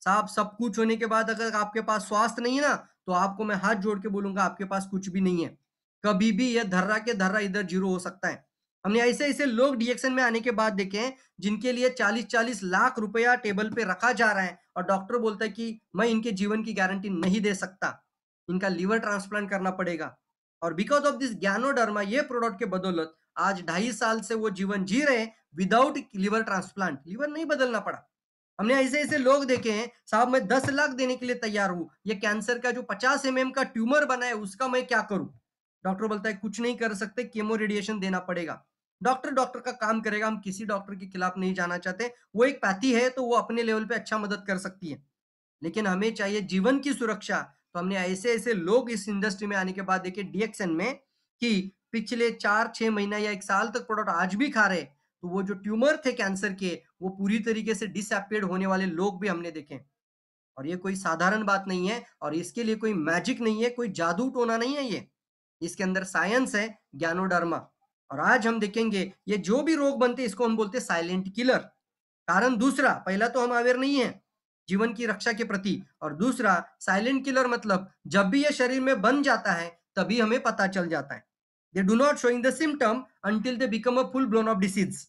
साहब सब कुछ होने के बाद अगर आपके पास स्वास्थ्य नहीं है ना तो आपको मैं हाथ जोड़ के बोलूंगा आपके पास कुछ भी नहीं है। कभी भी यह धर्रा के धर्रा इधर जीरो हो सकता है। हमने ऐसे ऐसे लोग डीएक्शन में आने के बाद देखे हैं जिनके लिए 40-40 लाख रुपया टेबल पे रखा जा रहा है और डॉक्टर बोलता है कि मैं इनके जीवन की गारंटी नहीं दे सकता, इनका लीवर ट्रांसप्लांट करना पड़ेगा। और बिकॉज ऑफ दिस ज्ञानोडर्मा ये प्रोडक्ट के बदौलत आज 2.5 साल से वो जीवन जी रहे हैं विदाउट लिवर ट्रांसप्लांट। लीवर नहीं बदलना पड़ा। हमने ऐसे ऐसे लोग देखे हैं साहब मैं 10 लाख देने के लिए तैयार हूं, ये कैंसर का जो 50 mm का ट्यूमर बना है उसका मैं क्या करूं? डॉक्टर बोलता है कुछ नहीं कर सकते, केमो रेडिएशन देना पड़ेगा। डॉक्टर डॉक्टर का काम करेगा, हम किसी डॉक्टर के खिलाफ नहीं जाना चाहते। वो एक पैथी है तो वो अपने लेवल पे अच्छा मदद कर सकती है, लेकिन हमें चाहिए जीवन की सुरक्षा। तो हमने ऐसे ऐसे लोग इस इंडस्ट्री में आने के बाद देखे डीएक्सन में कि पिछले 4-6 महीना या 1 साल तक प्रोडक्ट आज भी खा रहे, तो वो जो ट्यूमर थे कैंसर के वो पूरी तरीके से डिसअपियर्ड होने वाले लोग भी हमने देखे। और ये कोई साधारण बात नहीं है और इसके लिए कोई मैजिक नहीं है, कोई जादू टोना नहीं है ये। इसके अंदर साइंस है, ज्ञानोडर्मा। और आज हम देखेंगे ये जो भी रोग बनते हैं इसको हम बोलते हैं साइलेंट किलर। कारण दूसरा, पहला तो हम अवेयर नहीं है जीवन की रक्षा के प्रति, और दूसरा साइलेंट किलर मतलब जब भी ये शरीर में बन जाता है तभी हमें पता चल जाता है। They do not showing the symptom until they become a full blown of disease.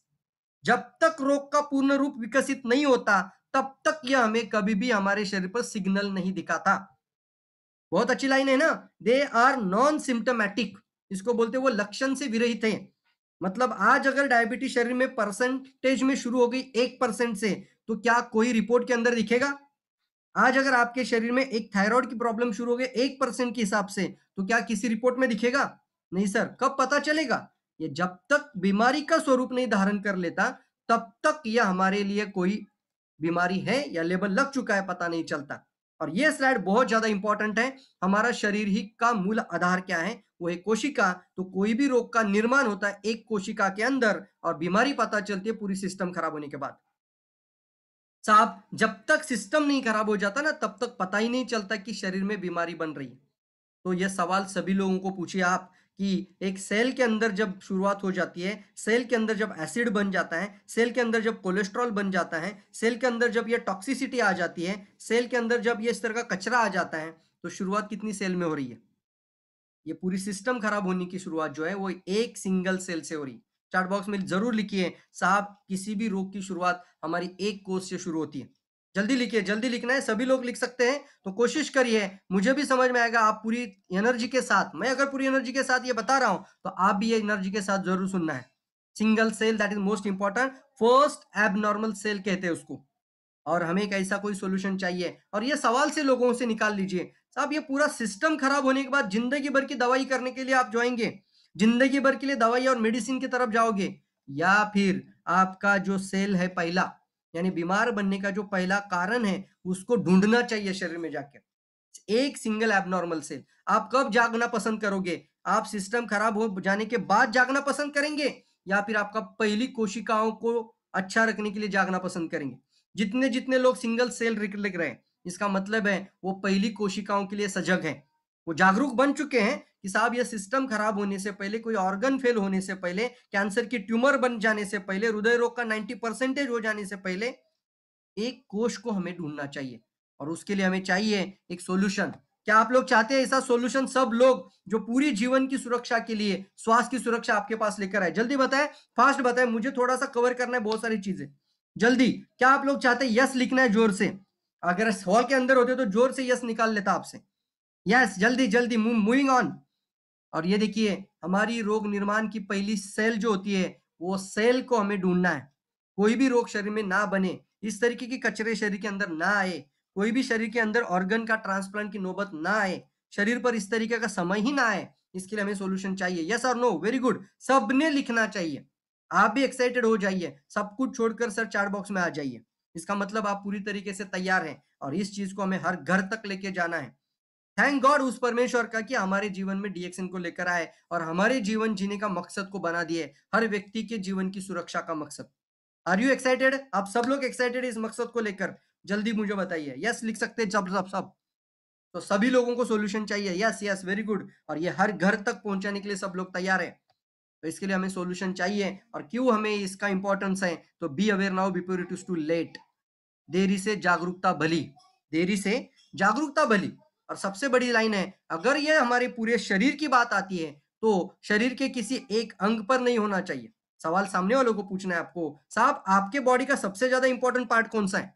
जब तक रोग का पूर्ण रूप विकसित नहीं होता तब तक यह हमें कभी भी हमारे शरीर पर सिग्नल नहीं दिखाता। बहुत अच्छी लाइन है ना, दे आर नॉन सिम्टोमेटिक। इसको बोलते हैं वो लक्षण से विरहित है। मतलब आज अगर डायबिटीज शरीर में परसेंटेज में शुरू हो गई 1% से तो क्या कोई रिपोर्ट के अंदर दिखेगा? आज अगर आपके शरीर में एक थायराइड की प्रॉब्लम शुरू हो गई 1% के हिसाब से तो क्या किसी रिपोर्ट में दिखेगा? नहीं सर। कब पता चलेगा? ये जब तक बीमारी का स्वरूप नहीं धारण कर लेता तब तक यह हमारे लिए कोई बीमारी है या लेबल लग चुका है पता नहीं चलता। और ये स्लाइड बहुत ज्यादा इंपॉर्टेंट है। हमारा शरीर ही का मूल आधार क्या है? वो है कोशिका। तो कोई भी रोग का निर्माण होता है एक कोशिका के अंदर और बीमारी पता चलती है पूरी सिस्टम खराब होने के बाद। साहब जब तक सिस्टम नहीं खराब हो जाता ना तब तक पता ही नहीं चलता कि शरीर में बीमारी बन रही है। तो यह सवाल सभी लोगों को पूछिए आप कि एक सेल के अंदर जब शुरुआत हो जाती है, सेल के अंदर जब एसिड बन जाता है, सेल के अंदर जब कोलेस्ट्रॉल बन जाता है, सेल के अंदर जब ये टॉक्सिसिटी आ जाती है, सेल के अंदर जब ये इस तरह का कचरा आ जाता है, तो शुरुआत कितनी सेल में हो रही है? ये पूरी सिस्टम खराब होने की शुरुआत जो है वो एक सिंगल सेल से हो रही है। चार्ट बॉक्स में जरूर लिखिए साहब किसी भी रोग की शुरुआत हमारी एक कोष से शुरू होती है। जल्दी लिखिए, जल्दी लिखना है, सभी लोग लिख सकते हैं तो कोशिश करिए, मुझे भी समझ में आएगा। आप पूरी एनर्जी के साथ, मैं अगर पूरी एनर्जी के साथ ये बता रहा हूं तो आप भी ये एनर्जी के साथ जरूर सुनना है। Single cell that is most important, first abnormal cell कहते हैं उसको। और हमें एक ऐसा कोई सॉल्यूशन चाहिए और ये सवाल से लोगों से निकाल लीजिए साहब ये पूरा सिस्टम खराब होने के बाद जिंदगी भर की दवाई करने के लिए आप जाएंगे, जिंदगी भर के लिए दवाई और मेडिसिन की तरफ जाओगे, या फिर आपका जो सेल है पहला, यानी बीमार बनने का जो पहला कारण है, उसको ढूंढना चाहिए शरीर में जाके। एक सिंगल एबनॉर्मल सेल। आप कब जागना पसंद करोगे? आप सिस्टम खराब हो जाने के बाद जागना पसंद करेंगे, या फिर आपका पहली कोशिकाओं को अच्छा रखने के लिए जागना पसंद करेंगे? जितने जितने लोग सिंगल सेल लिख रहे हैं, इसका मतलब है वो पहली कोशिकाओं के लिए सजग हैं। वो जागरूक बन चुके हैं कि साहब ये सिस्टम खराब होने से पहले, कोई ऑर्गन फेल होने से पहले, कैंसर की ट्यूमर बन जाने से पहले, हृदय रोग का 90% हो जाने से पहले एक कोष को हमें ढूंढना चाहिए, और उसके लिए हमें चाहिए एक सॉल्यूशन। क्या आप लोग चाहते हैं ऐसा सॉल्यूशन सब लोग जो पूरी जीवन की सुरक्षा के लिए, स्वास्थ्य की सुरक्षा आपके पास लेकर आए? जल्दी बताएं, फास्ट बताएं, मुझे थोड़ा सा कवर करना है बहुत सारी चीजें। जल्दी, क्या आप लोग चाहते हैं? यस लिखना है जोर से। अगर हॉल के अंदर होते तो जोर से यस निकाल लेता आपसे। यस, जल्दी जल्दी, मूविंग ऑन। और ये देखिए, हमारी रोग निर्माण की पहली सेल जो होती है, वो सेल को हमें ढूंढना है। कोई भी रोग शरीर में ना बने, इस तरीके के कचरे शरीर के अंदर ना आए, कोई भी शरीर के अंदर ऑर्गन का ट्रांसप्लांट की नौबत ना आए, शरीर पर इस तरीके का समय ही ना आए, इसके लिए हमें सॉल्यूशन चाहिए। यस और नो? वेरी गुड, सबने लिखना चाहिए। आप भी एक्साइटेड हो जाइए, सब कुछ छोड़कर सर चैट बॉक्स में आ जाइए। इसका मतलब आप पूरी तरीके से तैयार हैं, और इस चीज को हमें हर घर तक लेके जाना है। थैंक गॉड उस परमेश्वर का कि हमारे जीवन में डीएक्सन को लेकर आए, और हमारे जीवन जीने का मकसद को बना दिए, हर व्यक्ति के जीवन की सुरक्षा का मकसद। Are you excited? आप सब लोग एक्साइटेड इस मकसद को लेकर? जल्दी मुझे बताइए। यस लिख सकते हैं, सब सब सब। तो सभी लोगों को सॉल्यूशन चाहिए। Yes yes, very good. और ये हर घर तक पहुंचाने के लिए सब लोग तैयार है। तो इसके लिए हमें सॉल्यूशन चाहिए। और क्यों हमें इसका इंपॉर्टेंस है? तो be aware now before it is too late. देरी से जागरूकता भली, देरी से जागरूकता भली। और सबसे बड़ी लाइन है, अगर ये हमारे पूरे शरीर की बात आती है, तो शरीर के किसी एक अंग पर नहीं होना चाहिए। सवाल सामने वालों को पूछना है आपको, साहब आपके बॉडी का सबसे ज्यादा इंपॉर्टेंट पार्ट कौन सा है?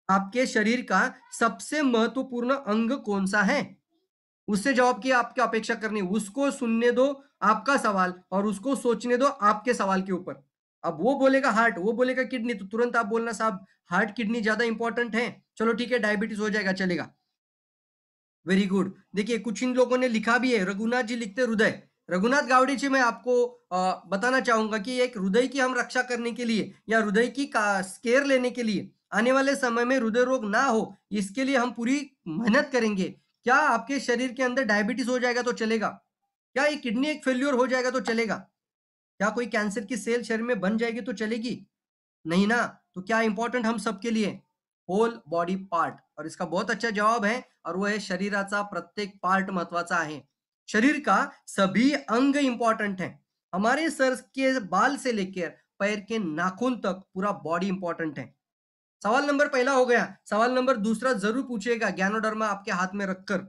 आपके शरीर का सबसे महत्वपूर्ण अंग कौन सा है? उससे जवाब की आपकी अपेक्षा करनी, उसको सुनने दो आपका सवाल, और उसको सोचने दो आपके सवाल के ऊपर। अब वो बोलेगा हार्ट, वो बोलेगा किडनी, तो तुरंत आप बोलना साहब हार्ट किडनी ज्यादा इंपॉर्टेंट है, चलो ठीक है डायबिटीज हो जाएगा, चलेगा। Very good. देखिए कुछ इन लोगों ने लिखा भी है, रघुनाथ जी लिखते हृदय। रघुनाथ गावड़े जी, मैं आपको बताना चाहूंगा कि एक हृदय की हम रक्षा करने के लिए, या हृदय की केयर लेने के लिए, आने वाले समय में हृदय रोग ना हो, इसके लिए हम पूरी मेहनत करेंगे। क्या आपके शरीर के अंदर डायबिटीज हो जाएगा तो चलेगा? क्या ये किडनी एक फेल्योर हो जाएगा तो चलेगा? क्या कोई कैंसर की सेल शरीर में बन जाएगी तो चलेगी? नहीं ना। तो क्या इंपॉर्टेंट हम सबके लिए? Whole body part. और इसका बहुत अच्छा जवाब है, और वो है शरीराचा प्रत्येक पार्ट महत्वाचा आहे। शरीर का सभी अंग इंपॉर्टेंट है। हमारे सर के बाल से लेकर पैर के नाखून तक पूरा बॉडी इंपॉर्टेंट है। सवाल नंबर पहला हो गया। सवाल नंबर दूसरा जरूर पूछिएगा ज्ञानोडर्मा आपके हाथ में रखकर।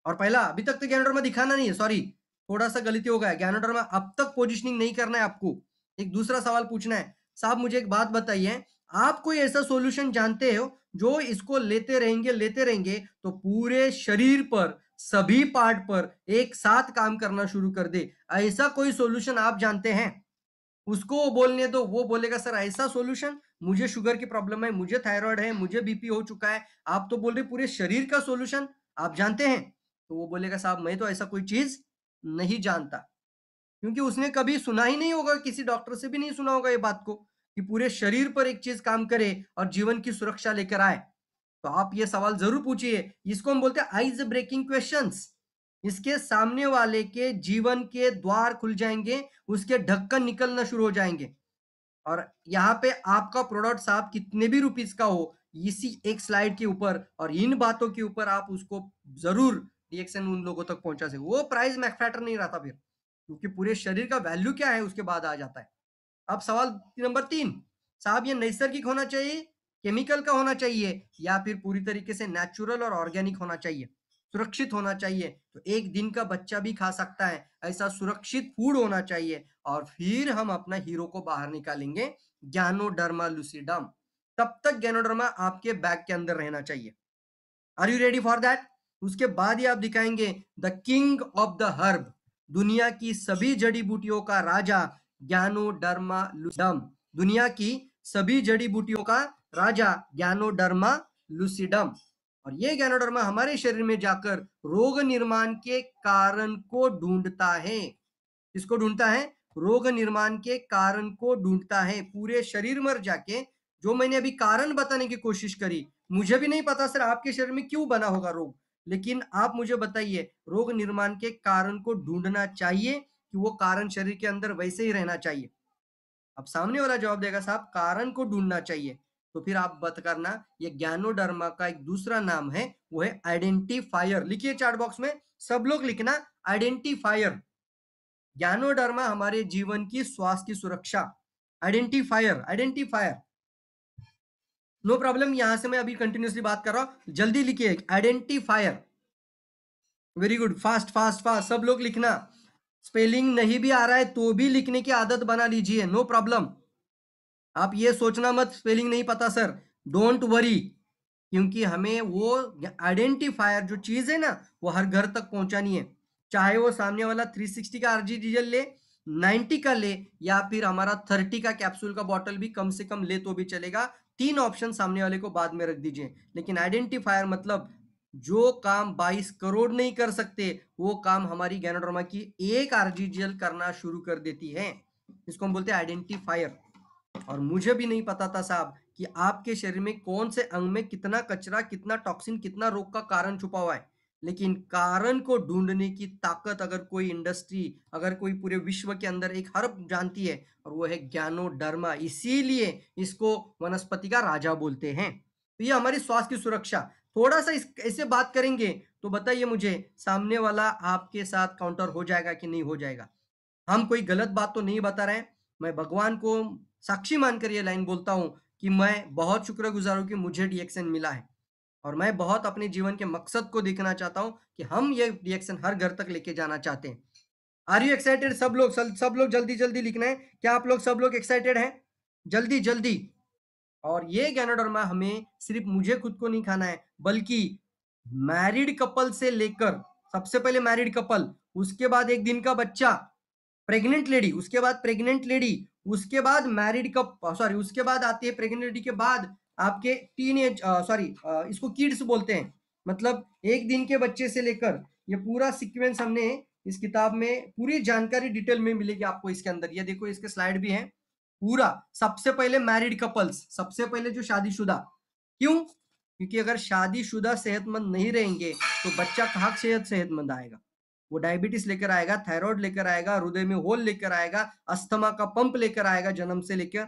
और पहला, अभी तक तो ज्ञानोडर्मा दिखाना नहीं है, सॉरी, थोड़ा सा गलती हो गया। ज्ञानोडर्मा अब तक पोजिशनिंग नहीं करना है आपको। एक दूसरा सवाल पूछना है, साहब मुझे एक बात बताइए, आप कोई ऐसा सॉल्यूशन जानते हो जो इसको लेते रहेंगे तो पूरे शरीर पर, सभी पार्ट पर एक साथ काम करना शुरू कर दे? ऐसा कोई सॉल्यूशन आप जानते हैं? उसको बोलने दो, वो बोलेगा सर ऐसा सॉल्यूशन, मुझे शुगर की प्रॉब्लम है, मुझे थायराइड है, मुझे बीपी हो चुका है, आप तो बोल रहे पूरे शरीर का सॉल्यूशन आप जानते हैं? तो वो बोलेगा साहब मैं तो ऐसा कोई चीज नहीं जानता, क्योंकि उसने कभी सुना ही नहीं होगा, किसी डॉक्टर से भी नहीं सुना होगा ये बात को, कि पूरे शरीर पर एक चीज काम करे और जीवन की सुरक्षा लेकर आए। तो आप ये सवाल जरूर पूछिए। इसको हम बोलते हैं आइज ब्रेकिंग क्वेश्चंस। इसके सामने वाले के जीवन के द्वार खुल जाएंगे, उसके ढक्कन निकलना शुरू हो जाएंगे। और यहाँ पे आपका प्रोडक्ट साहब कितने भी रुपीस का हो, इसी एक स्लाइड के ऊपर और इन बातों के ऊपर आप उसको जरूर रिएक्शन उन लोगों तक पहुंचा से, वो प्राइस मैटर नहीं रहता फिर, क्योंकि पूरे शरीर का वैल्यू क्या है उसके बाद आ जाता है। अब सवाल नंबर 3, साहब ये नैसर्गिक होना चाहिए, केमिकल का होना चाहिए, या फिर पूरी तरीके से नेचुरल और ऑर्गेनिक होना चाहिए, सुरक्षित होना चाहिए? तो एक दिन का बच्चा भी खा सकता है ऐसा सुरक्षित फूड होना चाहिए, और फिर हम अपना हीरो को बाहर निकालेंगे, ज्ञानोडर्मा लूसिडम। तब तक ज्ञानोडर्मा आपके बैग के अंदर रहना चाहिए। Are you ready for that? उसके बाद ही आप दिखाएंगे the king of the herb, दुनिया की सभी जड़ी बूटियों का राजा, ज्ञानोडर्मा लूसिडम। दुनिया की सभी जड़ी बूटियों का राजा, ज्ञानोडर्मा लूसिडम। और ये गैनोडर्मा हमारे शरीर में जाकर रोग निर्माण के कारण को ढूंढता है। किसको ढूंढता है? रोग निर्माण के कारण को ढूंढता है पूरे शरीर में जाके। जो मैंने अभी कारण बताने की कोशिश करी, मुझे भी नहीं पता सर आपके शरीर में क्यों बना होगा रोग, लेकिन आप मुझे बताइए रोग निर्माण के कारण को ढूंढना चाहिए कि वो कारण शरीर के अंदर वैसे ही रहना चाहिए? अब सामने वाला जवाब देगा साहब कारण को ढूंढना चाहिए। तो फिर आप बत करना ये गैनोडर्मा का एक दूसरा नाम है, वो है आइडेंटिफायर। लिखिए चैट बॉक्स में, सब लोग लिखना आइडेंटिफायर। गैनोडर्मा हमारे जीवन की स्वास्थ्य की सुरक्षा। Identifier, identifier. नो प्रॉब्लम, यहां से मैं अभी कंटिन्यूसली बात कर रहा हूं, जल्दी लिखिए identifier. Very good, fast fast fast सब लोग लिखना। स्पेलिंग नहीं भी आ रहा है तो भी लिखने की आदत बना लीजिए, नो प्रॉब्लम। आप ये सोचना मत स्पेलिंग नहीं पता सर, डोंट वरी, क्योंकि हमें वो आइडेंटिफायर जो चीज है ना वो हर घर तक पहुंचानी है। चाहे वो सामने वाला 360 का आरजी डीजल ले, 90 का ले, या फिर हमारा 30 का कैप्सूल का बॉटल भी कम से कम ले तो भी चलेगा। तीन ऑप्शन सामने वाले को बाद में रख दीजिए, लेकिन आइडेंटिफायर मतलब जो काम 22 करोड़ नहीं कर सकते वो काम हमारी गैनोडर्मा की एक आरजी जेल करना शुरू कर देती है। इसको हम बोलते हैं आइडेंटिफायर। और मुझे भी नहीं पता था साहब कि आपके शरीर में कौन से अंग में कितना कचरा, कितना टॉक्सिन, कितना रोग का कारण छुपा हुआ है। लेकिन कारण को ढूंढने की ताकत अगर कोई इंडस्ट्री, अगर कोई पूरे विश्व के अंदर एक हर्ब जानती है और वो है गैनोडर्मा, इसीलिए इसको वनस्पति का राजा बोलते हैं। तो ये हमारी स्वास्थ्य की सुरक्षा। थोड़ा सा ऐसे बात करेंगे तो बताइए मुझे सामने वाला आपके साथ काउंटर हो जाएगा कि नहीं हो जाएगा? हम कोई गलत बात तो नहीं बता रहे हैं। मैं भगवान को साक्षी मानकर ये लाइन बोलता हूँ कि मैं बहुत शुक्रगुजार हूँ कि मुझे रिएक्शन मिला है, और मैं बहुत अपने जीवन के मकसद को देखना चाहता हूँ कि हम ये रिएक्शन हर घर तक लेके जाना चाहते हैं। Are you excited? सब लोग जल्दी जल्दी लिखना है। क्या आप लोग सब लोग एक्साइटेड हैं? जल्दी जल्दी। और ये गैनोडर्मा हमें सिर्फ मुझे खुद को नहीं खाना है, बल्कि मैरिड कपल से लेकर, सबसे पहले मैरिड कपल, उसके बाद एक दिन का बच्चा, प्रेग्नेंट लेडी, उसके बाद प्रेग्नेंट लेडी, उसके बाद मैरिड कप सॉरी उसके बाद आती है प्रेग्नेंट लेडी के बाद आपके टीन एज सॉरी इसको किड्स बोलते हैं, मतलब एक दिन के बच्चे से लेकर ये पूरा सीक्वेंस हमने इस किताब में पूरी जानकारी डिटेल में मिलेगी आपको इसके अंदर। ये देखो इसके स्लाइड भी हैं पूरा। सबसे पहले मैरिड कपल्स, सबसे पहले जो शादीशुदा। क्यों? क्योंकि अगर शादीशुदा सेहतमंद नहीं रहेंगे तो बच्चा कहाँ सेहतमंद आएगा? वो डायबिटीज लेकर आएगा, थायराइड लेकर आएगा, हृदय में होल लेकर आएगा, अस्थमा का पंप लेकर आएगा, जन्म से लेकर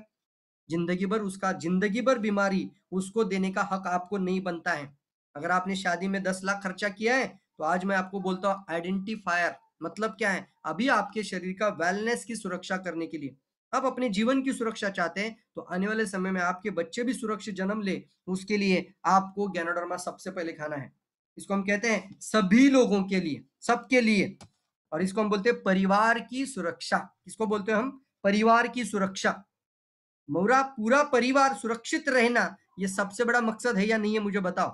जिंदगी भर उसका जिंदगी भर बीमारी उसको देने का हक आपको नहीं बनता है। अगर आपने शादी में 10 लाख खर्चा किया है तो आज मैं आपको बोलता हूँ आइडेंटिफायर मतलब क्या है? अभी आपके शरीर का वेलनेस की सुरक्षा करने के लिए, आप अपने जीवन की सुरक्षा चाहते हैं तो आने वाले समय में आपके बच्चे भी सुरक्षित जन्म ले, उसके लिए आपको गैनोडर्मा सबसे पहले खाना है। इसको हम कहते हैं सभी लोगों के लिए, सबके लिए। और इसको हम बोलते हैं परिवार की सुरक्षा। किसको बोलते हैं हम? परिवार की सुरक्षा। मेरा पूरा परिवार सुरक्षित रहना ये सबसे बड़ा मकसद है या नहीं है, मुझे बताओ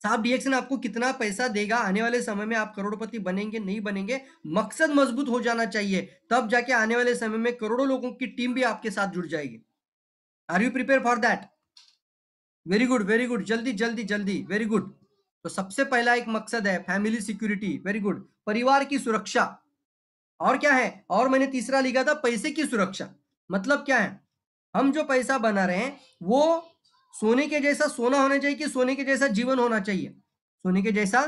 साहब। डीएक्शन आपको कितना पैसा देगा, आने वाले समय में आप करोड़पति बनेंगे नहीं बनेंगे, मकसद मजबूत हो जाना चाहिए, तब जाके आने वाले समय में करोड़ों लोगों की टीम भी आपके साथ जुड़ जाएगी। Are you prepare for that? Very good, very good, जल्दी जल्दी जल्दी, वेरी गुड। तो सबसे पहला एक मकसद है फैमिली सिक्योरिटी, वेरी गुड, परिवार की सुरक्षा। और क्या है? और मैंने तीसरा लिखा था पैसे की सुरक्षा। मतलब क्या है? हम जो पैसा बना रहे हैं वो सोने के जैसा सोना होना चाहिए कि सोने के जैसा जीवन होना चाहिए? सोने के जैसा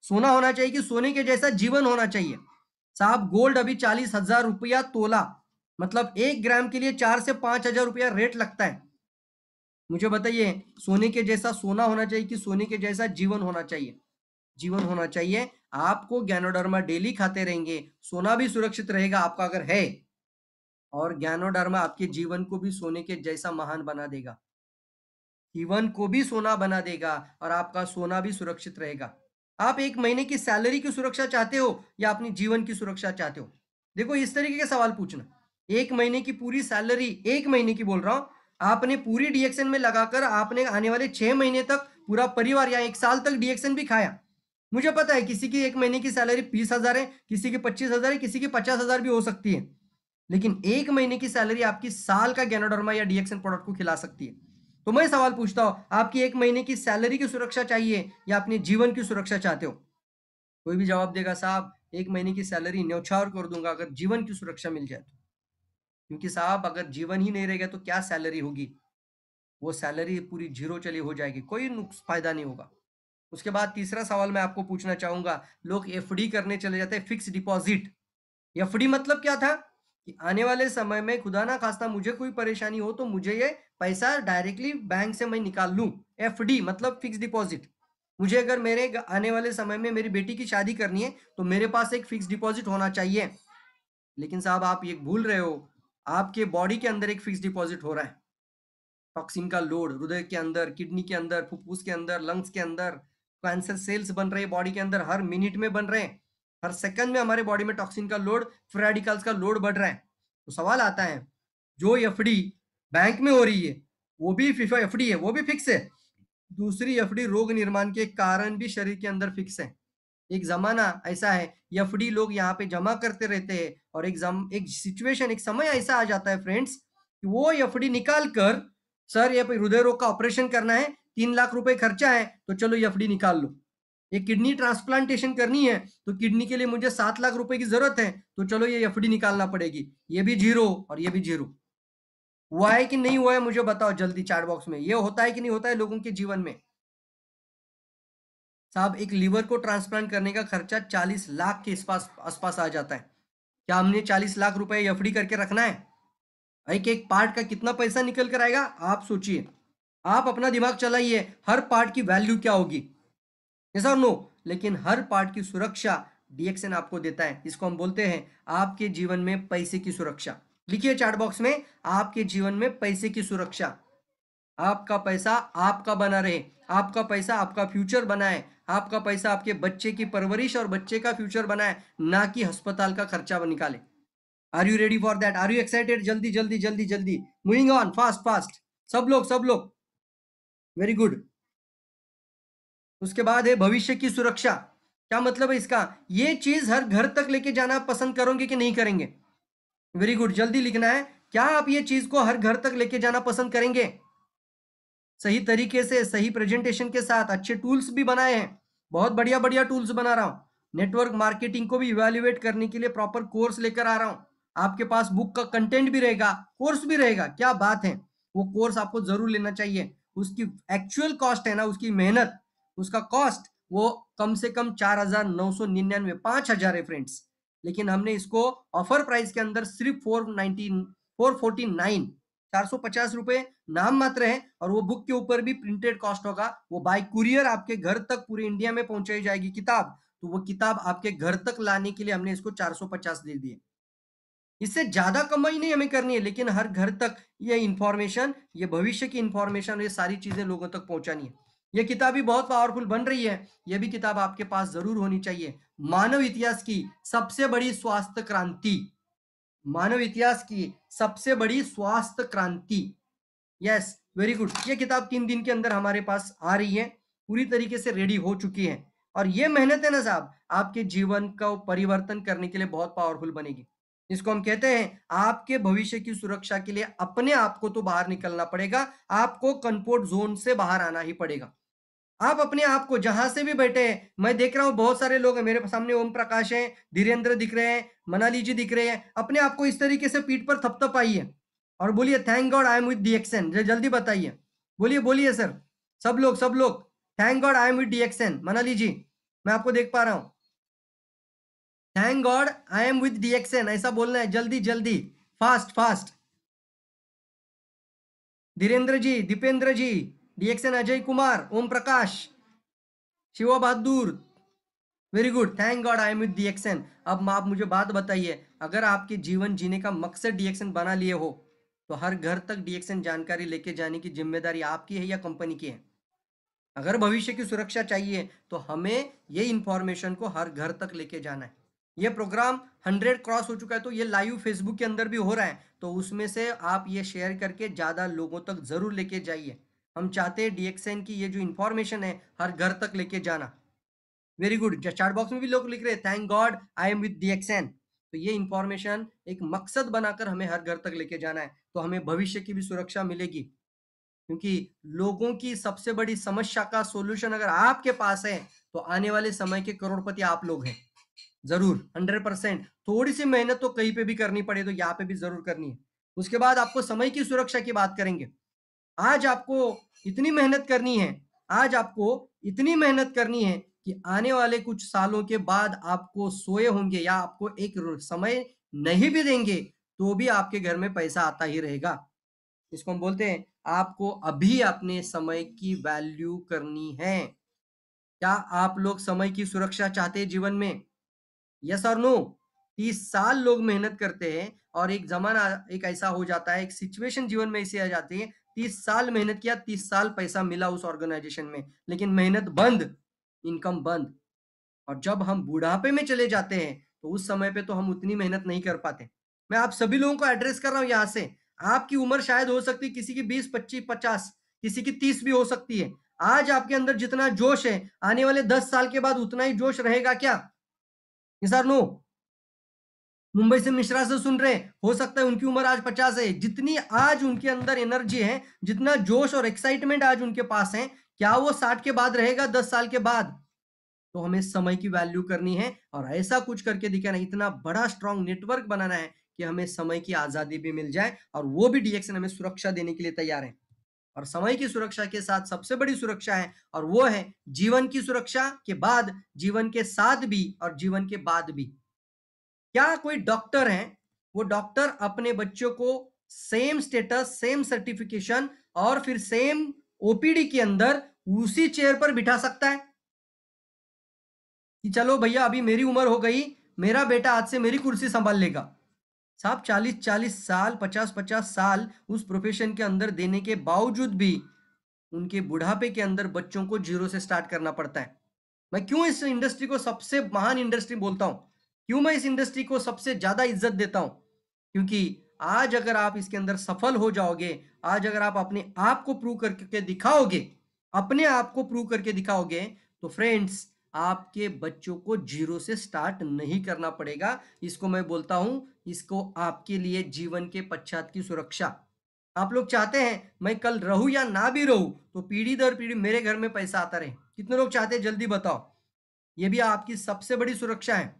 सोना होना चाहिए कि सोने के जैसा जीवन होना चाहिए? साहब गोल्ड अभी 40,000 रुपया तोला, मतलब 1 ग्राम के लिए 4 से 5 हजार रुपया रेट लगता है। मुझे बताइए सोने के जैसा सोना होना चाहिए कि सोने के जैसा जीवन होना चाहिए? जीवन होना चाहिए। आपको गैनोडर्मा डेली खाते रहेंगे, सोना भी सुरक्षित रहेगा आपका अगर है, और गैनोडर्मा आपके जीवन को भी सोने के जैसा महान बना देगा, जीवन को भी सोना बना देगा और आपका सोना भी सुरक्षित रहेगा। आप एक महीने की सैलरी की सुरक्षा चाहते हो या अपनी जीवन की सुरक्षा चाहते हो? देखो इस तरीके के सवाल पूछना। एक महीने की पूरी सैलरी, एक महीने की बोल रहा हूं, आपने पूरी डीएक्शन में लगाकर आपने आने वाले 6 महीने तक पूरा परिवार या 1 साल तक डीएक्शन भी खाया। मुझे पता है किसी की एक महीने की सैलरी 20,000 है, किसी की 25,000 है, किसी की 50,000 भी हो सकती है, लेकिन एक महीने की सैलरी आपकी साल का गैनोडर्मा या डीएक्शन प्रोडक्ट को खिला सकती है। तो मैं सवाल पूछता हूं, आपकी 1 महीने की सैलरी की सुरक्षा चाहिए या अपने जीवन की सुरक्षा चाहते हो? कोई भी जवाब देगा साहब 1 महीने की सैलरी न्यौछावर कर दूंगा अगर जीवन की सुरक्षा मिल जाए तो। क्योंकि साहब अगर जीवन ही नहीं रहेगा तो क्या सैलरी होगी? वो सैलरी पूरी जीरो चली हो जाएगी, कोई नुक्स फायदा नहीं होगा। उसके बाद तीसरा सवाल मैं आपको पूछना चाहूंगा, लोग एफडी करने चले जाते हैं, फिक्स डिपॉजिट। एफडी मतलब क्या था कि आने वाले समय में खुदा ना खास्ता मुझे कोई परेशानी हो तो मुझे ये पैसा डायरेक्टली बैंक से मैं निकाल लूं। एफडी मतलब फिक्स डिपॉजिट। मुझे अगर आने वाले समय में मेरी बेटी की शादी करनी है तो मेरे पास एक फिक्स डिपॉजिट होना चाहिए। लेकिन साहब आप ये भूल रहे हो, आपके बॉडी के अंदर एक फिक्स डिपॉजिट हो रहा है। टॉक्सिन का लोड हृदय के अंदर, किडनी के अंदर, फुफ्फुस के अंदर, लंग्स के अंदर, कैंसर सेल्स बन रहे हैं बॉडी के अंदर, हर मिनट में बन रहे हैं। हर सेकंड में हमारे बॉडी में टॉक्सिन का लोड, फ्री रेडिकल्स का लोड बढ़ रहा है। तो सवाल आता है, जो एफडी बैंक में हो रही है वो भी फीफा एफडी है, वो भी फिक्स है। दूसरी एफडी रोग निर्माण के कारण भी शरीर के अंदर फिक्स है। एक जमाना ऐसा है, एफडी लोग यहाँ पे जमा करते रहते हैं और एक सिचुएशन, एक समय ऐसा आ जाता है फ्रेंड्स कि वो एफडी निकाल कर, सर ये हृदय रोग का ऑपरेशन करना है, 3 लाख रुपए खर्चा है तो चलो एफडी निकाल लो। एक किडनी ट्रांसप्लांटेशन करनी है तो किडनी के लिए मुझे 7 लाख रुपए की जरूरत है तो चलो ये एफडी निकालना पड़ेगी। ये भी जीरो और ये भी जीरो। हुआ है कि नहीं हुआ है मुझे बताओ जल्दी चैट बॉक्स में, ये होता है कि नहीं होता है लोगों के जीवन में? साहब एक लीवर को ट्रांसप्लांट करने का खर्चा 40 लाख के आसपास आसपास आ जाता है। क्या हमने 40 लाख रुपए एफडी करके रखना है? एक एक पार्ट का कितना पैसा निकल कर आएगा आप सोचिए। आप अपना दिमाग चलाइए, हर पार्ट की वैल्यू क्या होगी, ऐसा नो। लेकिन हर पार्ट की सुरक्षा डीएक्सएन आपको देता है, इसको हम बोलते हैं आपके जीवन में पैसे की सुरक्षा। लिखिए चैट बॉक्स में, आपके जीवन में पैसे की सुरक्षा। आपका पैसा आपका बना रहे, आपका पैसा आपका फ्यूचर बनाए, आपका पैसा आपके बच्चे की परवरिश और बच्चे का फ्यूचर बनाए, ना कि अस्पताल का खर्चा निकाले। Are you ready for that? Are you excited? जल्दी जल्दी जल्दी जल्दी, मूविंग ऑन, फास्ट फास्ट, सब लोग सब लोग, वेरी गुड। उसके बाद है भविष्य की सुरक्षा। क्या मतलब है इसका? ये चीज हर घर तक लेके जाना पसंद करोगे कि नहीं करेंगे? वेरी गुड, जल्दी लिखना है। क्या आप ये चीज को हर घर तक लेके जाना पसंद करेंगे? सही तरीके से, सही प्रेजेंटेशन के साथ, अच्छे टूल्स भी बनाए हैं, बहुत बढ़िया बढ़िया टूल्स बना रहा हूं। नेटवर्क मार्केटिंग को भी इवेल्युएट करने के लिए प्रॉपर कोर्स लेकर आ रहा हूं। आपके पास बुक का कंटेंट भी रहेगा, कोर्स भी रहेगा, क्या बात है। वो कोर्स आपको जरूर लेना चाहिए। उसकी एक्चुअल कॉस्ट है ना, उसकी मेहनत, उसका कॉस्ट वो कम से कम 4,999, 5,000 है फ्रेंड्स। लेकिन हमने इसको ऑफर प्राइस के अंदर सिर्फ 449, 450 रुपए नाम मात्र है। और वो बुक के ऊपर भी प्रिंटेड कॉस्ट होगा। वो बाय कुरियर आपके घर तक पूरे इंडिया में पहुंचाई जाएगी किताब। तो वो किताब आपके घर तक लाने के लिए हमने इसको 450 दे दिए। इससे ज्यादा कमाई नहीं हमें करनी है, लेकिन हर घर तक ये इंफॉर्मेशन, ये भविष्य की इंफॉर्मेशन, ये सारी चीजें लोगों तक पहुंचानी है। ये किताब भी बहुत पावरफुल बन रही है, ये भी किताब आपके पास जरूर होनी चाहिए। मानव इतिहास की सबसे बड़ी स्वास्थ्य क्रांति, मानव इतिहास की सबसे बड़ी स्वास्थ्य क्रांति, यस वेरी गुड। ये किताब 3 दिन के अंदर हमारे पास आ रही है, पूरी तरीके से रेडी हो चुकी है। और ये मेहनत है ना साहब, आपके जीवन का परिवर्तन करने के लिए बहुत पावरफुल बनेगी। इसको हम कहते हैं आपके भविष्य की सुरक्षा के लिए अपने आप को तो बाहर निकलना पड़ेगा, आपको कंफर्ट जोन से बाहर आना ही पड़ेगा। आप अपने आप को जहां से भी बैठे हैं, मैं देख रहा हूं बहुत सारे लोग हैं मेरे सामने, ओम प्रकाश हैं, धीरेन्द्र दिख रहे हैं, मनाली जी दिख रहे हैं, अपने आप को इस तरीके से पीठ पर थपथपाइए और बोलिए thank God I am with DXN. जल्दी बताइए, बोलिए बोलिए सर, सब लोग सब लोग, thank God I am with DXN. Manali ji मैं आपको देख पा रहा हूं, thank God I am with DXN, ऐसा बोलना है जल्दी जल्दी, fast fast. Dhirendra ji, Dipendra ji, DXN, Ajay Kumar, Om Prakash, Shiva Bahadur, very good, thank God I am with DXN. अब आप मुझे बात बताइए, अगर आपके जीवन जीने का मकसद डीएक्सएन बना लिए हो तो हर घर तक डीएक्सएन जानकारी लेके जाने की जिम्मेदारी आपकी है या कंपनी की है? अगर भविष्य की सुरक्षा चाहिए तो हमें ये इंफॉर्मेशन को हर घर तक लेके जाना है। ये प्रोग्राम 100 क्रॉस हो चुका है तो ये लाइव फेसबुक के अंदर भी हो रहा है, तो उसमें से आप ये शेयर करके ज़्यादा लोगों तक ज़रूर लेके जाइए। हम चाहते हैं डीएक्सएन की ये जो इंफॉर्मेशन है हर घर तक लेके जाना। वेरी गुड, चैट बॉक्स में भी लोग लिख रहे हैं thank God I am with DXN. तो ये इंफॉर्मेशन एक मकसद बनाकर हमें हर घर तक लेके जाना है, तो हमें भविष्य की भी सुरक्षा मिलेगी। क्योंकि लोगों की सबसे बड़ी समस्या का सॉल्यूशन अगर आपके पास है, तो आने वाले समय के करोड़पति आप लोग हैं। ज़रूर, 100%। थोड़ी-सी मेहनत तो कहीं पे भी करनी पड़े, तो यहाँ पे भी ज़रूर करनी है। उसके बाद आपको समय की सुरक्षा की बात करेंगे। आज आपको इतनी मेहनत करनी है, आज आपको इतनी मेहनत करनी है कि आने वाले कुछ सालों के बाद आपको सोए होंगे या आपको एक र समय नहीं भी देंगे, तो भी आपके घर में पैसा आता ही रहेगा। इसको हम बोलते हैं, आपको अभी अपने समय की वैल्यू करनी है। क्या आप लोग समय की सुरक्षा चाहते हैं जीवन में? यस और नो? 30 साल लोग मेहनत करते हैं और एक ज़माना एक ऐसा हो जाता है, एक सिचुएशन जीवन में ऐसी आ जाती है, 30 साल मेहनत किया, 30 साल पैसा मिला उस ऑर्गेनाइज़ेशन में, लेकिन मेहनत बंद, इनकम बंद। और जब हम बुढ़ापे में चले जाते हैं, तो उस समय पे तो हम उतनी मेहनत नहीं कर पाते। मैं आप सभी लोगों को एड्रेस कर रहा हूँ यहाँ से। आपकी उम्र शायद हो सकती है किसी की 20, 25, 50, किसी की 30 भी हो सकती है। आज आपके अंदर जितना जोश है, आने वाले 10 साल के बाद उतना ही जोश रहेगा क्या? यस और नो? मुंबई से मिश्रा से सुन रहे हैं, हो सकता है उनकी उम्र आज 50 है। जितनी आज उनके अंदर एनर्जी है, जितना जोश और एक्साइटमेंट आज उनके पास है, क्या वो 60 के बाद रहेगा 10 साल के बाद? तो हमें समय की वैल्यू करनी है और ऐसा कुछ करके दिखाना, इतना बड़ा स्ट्रांग नेटवर्क बनाना है कि हमें समय की आजादी भी मिल जाए और वो भी डीएक्सन हमें सुरक्षा देने के लिए तैयार है। और समय की सुरक्षा के साथ सबसे बड़ी सुरक्षा है और वो है जीवन की सुरक्षा के बाद, जीवन के साथ भी और जीवन के बाद भी। क्या कोई डॉक्टर है, वो डॉक्टर अपने बच्चों को सेम स्टेटस, सेम सर्टिफिकेशन और फिर सेम ओपीडी के अंदर उसी चेयर पर बिठा सकता है कि चलो भैया अभी मेरी उम्र हो गई, मेरा बेटा आज से मेरी कुर्सी संभाल लेगा? साहब 40-40 साल, 50-50 साल उस प्रोफेशन के अंदर देने के बावजूद भी उनके बुढ़ापे के अंदर बच्चों को जीरो से स्टार्ट करना पड़ता है। मैं क्यों इस इंडस्ट्री को सबसे महान इंडस्ट्री बोलता हूँ? क्यों मैं इस इंडस्ट्री को सबसे ज़्यादा इज़्ज़त देता हूँ? क्योंकि आज अगर आप इसके अंदर सफल हो जाओगे, आज अगर आप अपने आप को प्रूव करके दिखाओगे, अपने आप को प्रूव करके दिखाओगे, तो फ्रेंड्स आपके बच्चों को ज़ीरो से स्टार्ट नहीं करना पड़ेगा। इसको मैं बोलता हूँ, इसको आपके लिए जीवन के पश्चात की सुरक्षा। आप लोग चाहते हैं मैं कल रहूँ या ना भी रहूँ, तो पीढ़ी दर पीढ़ी मेरे घर में पैसा आता रहे। कितने लोग चाहते हैं जल्दी बताओ? ये भी आपकी सबसे बड़ी सुरक्षा है।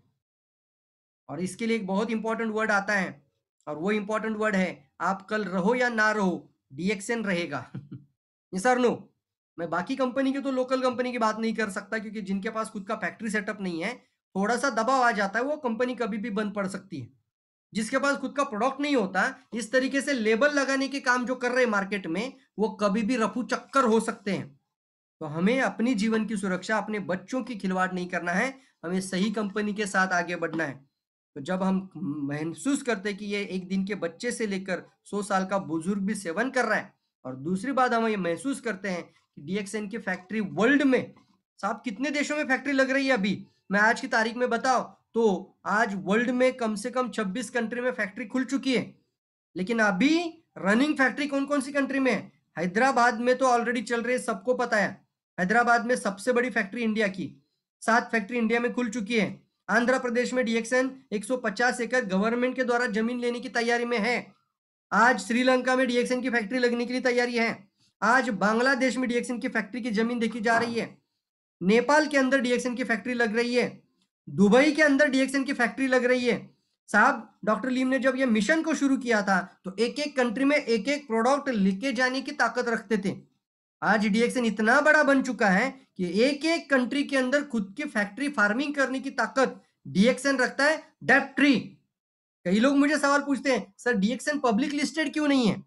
और इसके लिए एक बहुत इंपॉर्टेंट वर्ड आता है और वो इंपॉर्टेंट वर्ड है, आप कल रहो या ना रहो, डीएक्सएन रहेगा। ये सर नो, मैं बाकी कंपनी की तो लोकल कंपनी की बात नहीं कर सकता क्योंकि जिनके पास खुद का फैक्ट्री सेटअप नहीं है, थोड़ा सा दबाव आ जाता है, वो कंपनी कभी भी बंद पड़ सकती है। जिसके पास खुद का प्रोडक्ट नहीं होता, इस तरीके से लेबल लगाने के काम जो कर रहे हैं मार्केट में, वो कभी भी रफू चक्कर हो सकते हैं। तो हमें अपनी जीवन की सुरक्षा, अपने बच्चों की खिलवाड़ नहीं करना है, हमें सही कंपनी के साथ आगे बढ़ना है। तो जब हम महसूस करते हैं कि ये एक दिन के बच्चे से लेकर 100 साल का बुजुर्ग भी सेवन कर रहा है और दूसरी बात हम ये महसूस करते हैं कि डीएक्सएन की फैक्ट्री वर्ल्ड में, साहब कितने देशों में फैक्ट्री लग रही है अभी, मैं आज की तारीख में बताओ, तो आज वर्ल्ड में कम से कम 26 कंट्री में फैक्ट्री खुल चुकी है। लेकिन अभी रनिंग फैक्ट्री कौन कौन सी कंट्री में है? हैदराबाद में तो ऑलरेडी चल रही है, सबको पता है। हैदराबाद में सबसे बड़ी फैक्ट्री इंडिया की, 7 फैक्ट्री इंडिया में खुल चुकी है। आंध्र प्रदेश में डीएक्सएन 150 एकड़ गवर्नमेंट के द्वारा जमीन लेने की तैयारी में है। आज श्रीलंका में डीएक्सएन की फैक्ट्री लगने के लिए तैयारी है। आज बांग्लादेश में डीएक्सएन की फैक्ट्री की जमीन देखी जा रही है। नेपाल के अंदर डीएक्सएन की फैक्ट्री लग रही है। दुबई के अंदर डीएक्सएन की फैक्ट्री लग रही है। साहब डॉक्टर लीम ने जब ये मिशन को शुरू किया था, तो एक एक कंट्री में एक एक प्रोडक्ट लेके जाने की ताकत रखते थे। आज डीएक्सएन इतना बड़ा बन चुका है कि एक एक कंट्री के अंदर खुद की फैक्ट्री फार्मिंग करने की ताकत डीएक्सएन रखता है। डेप्ट ट्री, कई लोग मुझे सवाल पूछते हैं, सर डीएक्सएन पब्लिक लिस्टेड क्यों नहीं है?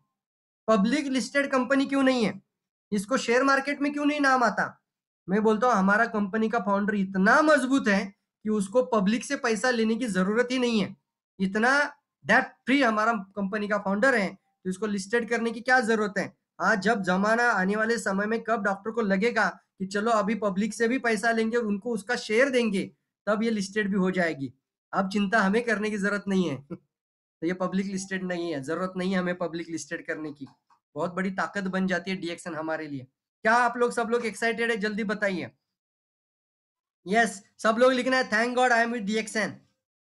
पब्लिक लिस्टेड कंपनी क्यों नहीं है? इसको शेयर मार्केट में क्यों नहीं नाम आता? मैं बोलता हूँ हमारा कंपनी का फाउंडर इतना मजबूत है कि उसको पब्लिक से पैसा लेने की जरूरत ही नहीं है। इतना डेप्ट फ्री हमारा कंपनी का फाउंडर है, तो इसको लिस्टेड करने की क्या जरूरत है? हाँ, जब जमाना आने वाले समय में कब डॉक्टर को लगेगा कि चलो अभी पब्लिक से भी पैसा लेंगे और उनको उसका शेयर देंगे, तब ये लिस्टेड भी हो जाएगी। अब चिंता हमें करने की जरूरत नहीं है। तो ये पब्लिक लिस्टेड नहीं है, जरूरत नहीं है हमें पब्लिक लिस्टेड करने की। बहुत बड़ी ताकत बन जाती है डीएक्सन हमारे लिए। क्या आप लोग सब लोग एक्साइटेड है? जल्दी बताइए। यस, सब लोग लिखना है thank God I am with DXN.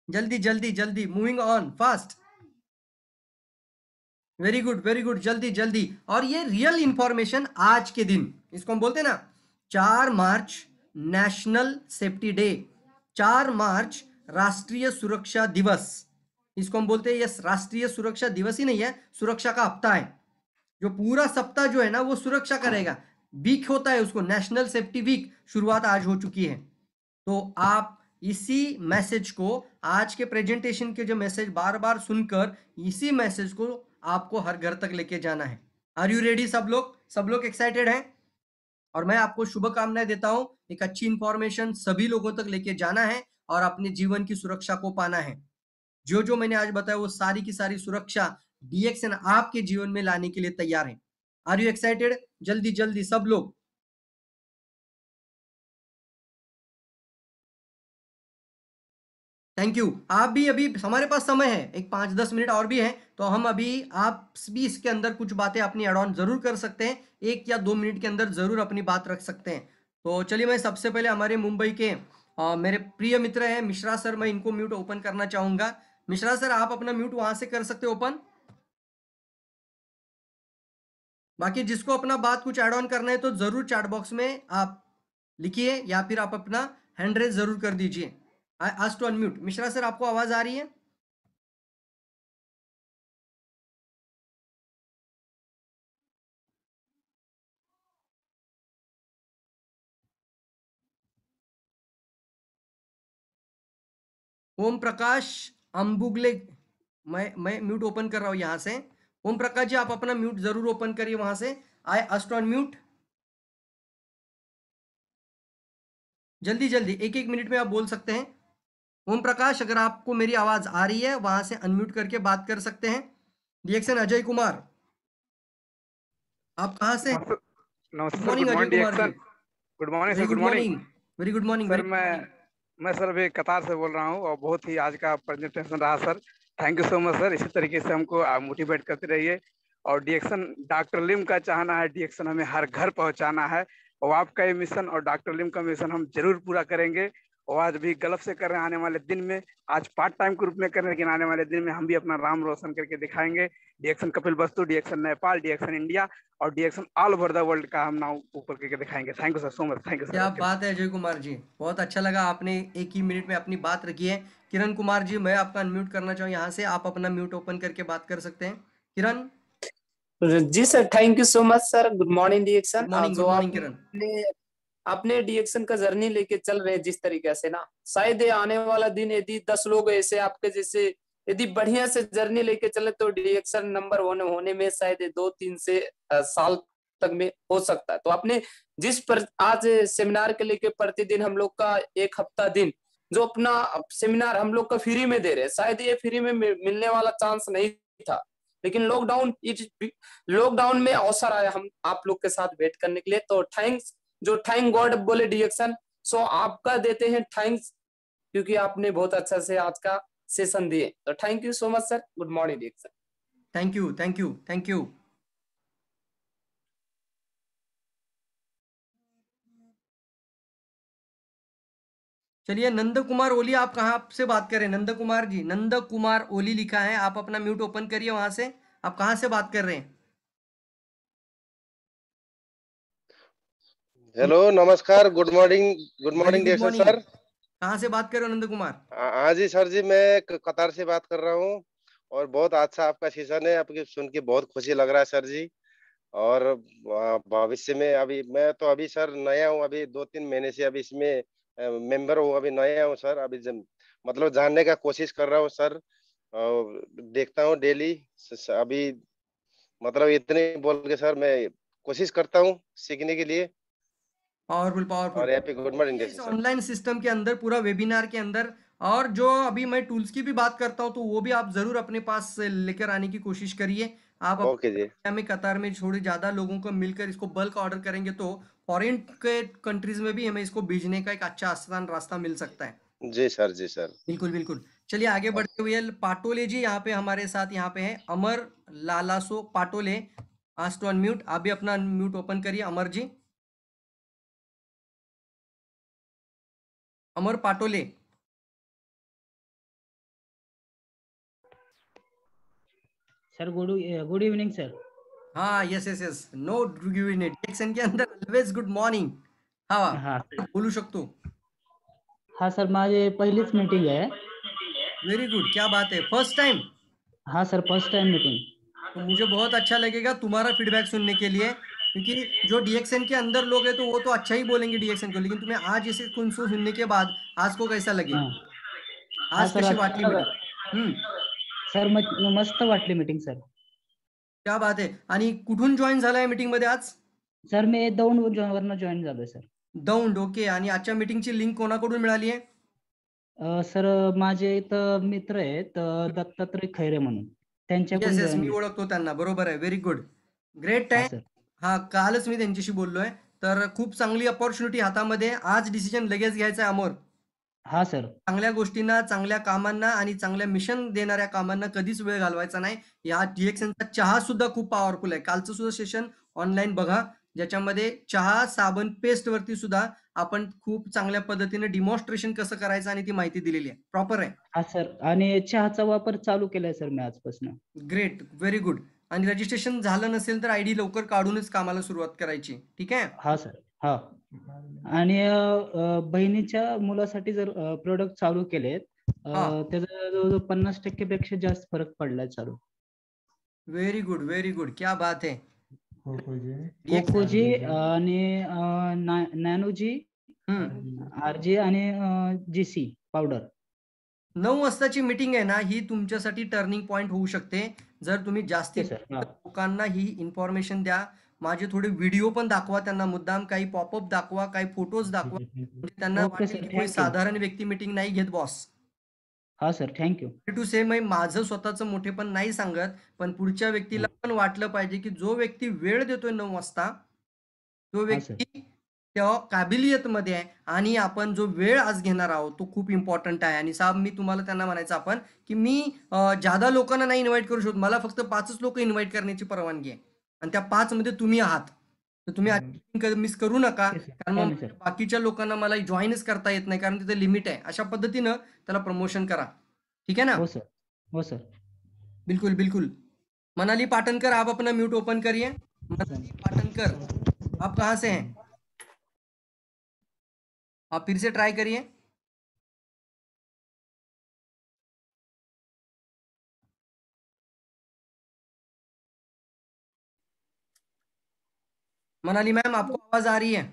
जल्दी जल्दी जल्दी, moving on fast. Very good, जल्दी जल्दी। और ये रियल इंफॉर्मेशन आज के दिन, इसको हम बोलते हैं ना 4 मार्च नेशनल सेफ्टी डे, 4 मार्च राष्ट्रीय सुरक्षा दिवस, इसको हम बोलते हैं। ये राष्ट्रीय सुरक्षा दिवस ही नहीं है, सुरक्षा का हफ्ता है। जो पूरा सप्ताह जो है ना वो सुरक्षा करेगा, वीक होता है उसको, नेशनल सेफ्टी वीक शुरुआत आज हो चुकी है। तो आप इसी मैसेज को, आज के प्रेजेंटेशन के जो मैसेज बार बार सुनकर, इसी मैसेज को आपको हर घर तक लेके जाना है। Are you ready? सब लोग एक्साइटेड हैं? और मैं आपको शुभकामनाएं देता हूं। एक अच्छी इंफॉर्मेशन सभी लोगों तक लेके जाना है और अपने जीवन की सुरक्षा को पाना है। जो जो मैंने आज बताया वो सारी की सारी सुरक्षा डीएक्सन आपके जीवन में लाने के लिए तैयार है। Are you excited? जल्दी जल्दी सब लोग। Thank you. आप भी, अभी हमारे पास समय है, एक 5-10 मिनट और भी है, तो हम अभी, आप भी इसके अंदर कुछ बातें अपनी एड ऑन जरूर कर सकते हैं, 1 या 2 मिनट के अंदर जरूर अपनी बात रख सकते हैं। तो चलिए, मैं सबसे पहले हमारे मुंबई के मेरे प्रिय मित्र हैं मिश्रा सर, मैं इनको म्यूट ओपन करना चाहूंगा। मिश्रा सर, आप अपना म्यूट वहां से कर सकते हो ओपन। बाकी जिसको अपना बात कुछ ऐड ऑन करना है तो जरूर चैट बॉक्स में आप लिखिए, या फिर आप अपना हैंड रेज जरूर कर दीजिए। आज टू अनम्यूट। मिश्रा सर, आपको आवाज आ रही है? ओम प्रकाश अंबुगले, मैं म्यूट ओपन कर रहा हूं यहां से। ओम प्रकाश जी, आप अपना म्यूट जरूर ओपन करिए वहां से। आई अस्ट ऑन म्यूट। जल्दी जल्दी, 1-1 मिनट में आप बोल सकते हैं। ओम प्रकाश, अगर आपको मेरी आवाज आ रही है, वहां से अनम्यूट करके बात कर सकते हैं। रिएक्शन अजय कुमार, आप कहां से? नमस्ते। गुड नमस्ते sir, morning good Ajay morning Kumar ji. DXN. Good morning sir, very good good morning. Morning. Very good morning, sir very good मैं मॉर्निंग। मैं सर अभी कतार से बोल रहा हूँ और बहुत ही आज का प्रेजेंटेशन रहा sir. Thank you so much sir, इसी तरीके से हमको मोटिवेट करते रहिए। और डिएक्सन, डॉक्टर लिम का चाहना है डिएक्सन हमें हर घर पहुंचाना है, और आपका ये मिशन और डॉक्टर लिम का मिशन हम जरूर पूरा करेंगे। और आज भी गलत से कर रहे हैं, आने वाले दिन में आज पार्ट टाइम के रूप में कर रहे हैं, लेकिन आने वाले दिन में हम भी अपना नाम रोशन करके दिखाएंगे। डिएक्सन कपिल वस्तु, डिएक्सन नेपाल, डिएक्सन इंडिया और DXN all over the world का हम नाम ऊपर करके दिखाएंगे। Thank you sir so much, thank you sir. क्या ओके। बात है अजय कुमार जी, बहुत अच्छा लगा, आपने एक ही मिनट में अपनी बात रखी है। किरण कुमार जी, मैं आपका अनम्यूट करना चाहूँ यहाँ से, आप अपना म्यूट ओपन करके बात कर सकते हैं। किरण। जी sir, thank you so much sir. Good morning DXN. Good morning, जो गुड मॉर्निंग किरण। आपने अपने डिएक्शन का जर्नी लेके चल रहे हैं जिस तरीके से ना, शायद ये आने वाला दिन यदि 10 लोग ऐसे आपके जैसे यदि बढ़िया से जर्नी लेके चले तो डिएक्शन नंबर 1 होने में शायद 2-3 से साल तक में हो सकता है। तो आपने जिस पर आज सेमिनार के लेके प्रतिदिन हम लोग का एक हफ्ता दिन जो अपना सेमिनार हम लोग का फ्री में दे रहे हैं, शायद ये फ्री में मिलने वाला चांस नहीं था, लेकिन लॉकडाउन में अवसर आया हम आप लोग के साथ भेंट करने के लिए। तो थैंक्स, जो थैंक गॉड बोले डिएक्शन, सो आपका देते हैं थैंक्स, क्योंकि आपने बहुत अच्छा से आज का सेशन दिए। तो thank you so much sir. Good morning DXN. Thank you, thank you, thank you. चलिए, नंद कुमार ओली, आप कहाँ से बात कर रहे हैं? नंद कुमार जी, नंद कुमार ओली लिखा है, आप अपना म्यूट ओपन करिए वहां से। आप कहाँ से बात कर रहे हैं? हेलो, नमस्कार, good morning. Good very morning good dear morning. Sir. कहाँ से बात कर रहे हो नंद कुमार? हाँ जी सर जी, मैं कतार से बात कर रहा हूँ। और बहुत अच्छा आपका सेशन है, आपकी सुन के बहुत खुशी लग रहा है सर जी। और भविष्य में, अभी मैं तो अभी सर नया हूँ, अभी 2-3 महीने से अभी इसमें मेंबर हूँ, अभी नया हूँ सर। अभी मतलब जानने का कोशिश कर रहा हूँ सर, और देखता हूँ डेली। अभी मतलब इतने बोल के सर मैं कोशिश करता हूँ सीखने के लिए। Powerful, powerful. और यहाँ पे गुड मॉर्निंग ये इस सर। ऑनलाइन सिस्टम के अंदर, पूरा वेबिनार के अंदर, और जो अभी मैं टूल्स की भी बात करता हूँ तो वो भी आप जरूर अपने पास से लेकर आने की कोशिश करिए। आप ओके जी। इंडिया में कतार में थोड़ी ज्यादा लोगों को मिलकर इसको बल्क ऑर्डर करेंगे तो फॉरेन के कंट्रीज में भी हमें इसको भेजने का एक अच्छा आसान रास्ता मिल सकता है। जी सर, जी सर। बिल्कुल बिल्कुल। चलिए आगे बढ़ते हुए, पाटोले जी यहाँ पे हमारे साथ, यहाँ पे है Amar Lalaso Patole. Ask to unmute, आप भी अपना म्यूट ओपन करिए Amar ji. Amar Patole. Sir good evening sir. हाँ, yes yes yes. No give it. DXN के अंदर ऑलवेज गुड मॉर्निंग. हा, हा बोलू शकतो. हा सर, माझी पहिलीच मीटिंग आहे. वेरी गुड, क्या बात है. First time. हाँ सर, फर्स्ट टाइम मीटिंग. तो मुझे बहुत अच्छा लगेगा तुम्हारा फीडबैक सुनने के लिए, क्योंकि जो डीएक्सएन के अंदर लोग हैं तो वो तो अच्छा ही बोलेंगे डीएक्सएन को, लेकिन तुम्हें आज इसे सुनने के बाद आज को कैसा लगे, हा हा आज सर, कशी वाटली मीटिंग? सर मस्त वाटली मीटिंग सर. क्या बात आहे. आणि कुठून जॉईन झालाय मीटिंग मध्ये आज? सर मी दौंडवरनं जॉईन झालोय सर. दौंड. ओके. आणि आजच्या मीटिंगची लिंक कोणाकडून मिळाली आहे? सर माझे इथं मित्र आहेत दत्तात्रय खैरे म्हणून, येस त्यांच्याकडून येस, मी जॉईन. ओळखतो त्यांना. बरोबर आहे. Very good. ग्रेट हा आहे. सर. हा, कालच मी त्यांच्याशी बोललोय. तर खूप चांगली अपॉर्च्युनिटी हातामध्ये. आज डिसिजन लगेच घ्यायचा आहे अमोर. हा सर. चांगल्या गोष्टींना, चांगल्या कामांना आणि चांगल्या मिशन देणाऱ्या कामांना कधीच वेळ घालवायचा नाही. या डीएक्सएनचा चहा सुद्धा खूप पॉवरफुल आहे. कालचं सुद्धा सेशन ऑनलाईन बघा, ज्याच्यामध्ये चहा साबण पेस्ट वरती सुद्धा आपण खूप चांगल्या पद्धतीने डिमॉन्स्ट्रेशन कसं करायचं आणि ती माहिती दिलेली आहे. प्रॉपर आहे. हा सर, आणि चहाचा वापर चालू केलाय सर मी आजपासून. Great, very good. आणि रजिस्ट्रेशन झालं नसेल तर आयडी लवकर काढूनच कामाला सुरुवात करायची. ठीक आहे. हा सर. हा. आणि बहिणीच्या मुलासाठी जर प्रोडक्ट चालू केलेत, हा. त्याचा जवळजवळ 50% पेक्षा जास्त फरक पडलाय चालू. Very good, very good. क्या बात है. कोकोजी आणि नॅनोजी, आरजी आणि जीसी पावडर. 9 वाजताची मीटिंग आहे ना, ही तुमच्यासाठी टर्निंग पॉइंट होऊ शकते. जर तुम्ही जास्तीत सर. हा. लोकांना ही इन्फॉर्मेशन द्या. माझे थोडे व्हिडिओ पण दाखवा त्यांना, मुद्दाम काही पॉपअप दाखवा, काही फोटोज दाखवा, म्हणजे त्यांना ओके वाटेल सर, की कोणी थँक्यू. साधारण व्यक्ती मीटिंग नाही घेत बॉस. हा सर, थँक्यू. टू से मी माझं स्वतःचं मोठेपण नाही सांगत, पण पुढच्या व्यक्तीला पण वाटलं पाहिजे की जो व्यक्ती वेळ देतोय 9 वाजता, तो हा सर. व्यक्ती त्या काबिलियतमध्ये आहे आणि आपण जो वेळ आज घेणार आहोत तो खूप इम्पॉर्टंट आहे. आणि साहेब, मी तुम्हाला त्यांना म्हणायचं आपण की मी जादा लोकांना नाही इन्व्हाइट करू शकतो. मला फक्त 5च लोक इन्व्हाइट करण्याची परवानगी आहे आणि त्या 5 मध्ये तुम्ही आहात. तर तुम्ही मिस करू नका, कारण मग सर. बाकीच्या लोकांना मला जॉईनच करता येत नाही, कारण तिथे लिमिट आहे. अशा पद्धतीनं त्याला प्रमोशन करा. ठीक है ना? हो सर. हो सर. बिल्कुल बिल्कुल. मनाली पाटनकर, आप अपना म्यूट ओपन करिए. मनाली पाटनकर, आप कहाँ से हैं? आप फिर से ट्राई करिए. मनाली मैम, आपको आवाज आ रही है?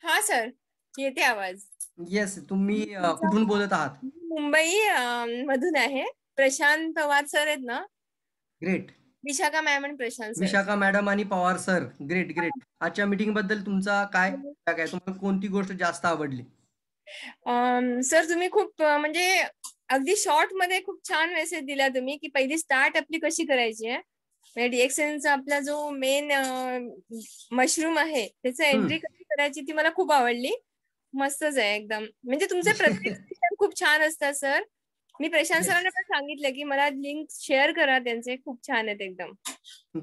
हा सर, येते आवाज. येस. तुम्ही कुठून बोलत आहात? मुंबई मधून आहे. प्रशांत पवार सर आहेत ना? ग्रेट. विशाखा मॅम आणि प्रशांत सर. विशाखा मॅडम आणि पवार सर. Great great. आजच्या मीटिंग बद्दल तुमचा काय आहे? तुम्हाला कोणती गोष्ट जास्त आवडली? सर, तुम्ही खूप म्हणजे अगदी शॉर्ट मध्ये खूप छान मेसेज दिला तुम्ही, की पहिली स्टार्ट आपली कशी करायची आहे. डीएक्सएनचा आपला जो मेन मशरूम आहे त्याचं एंट्री कशी करायची ती मला खूप आवडली. मस्तच आहे एकदम. म्हणजे तुमचे प्रत्येक सेशन खूप छान असतात सर. मी प्रशांत सरांना पण सांगितलं की मला लिंक शेअर करा त्यांचे, खूप छान आहेत एकदम.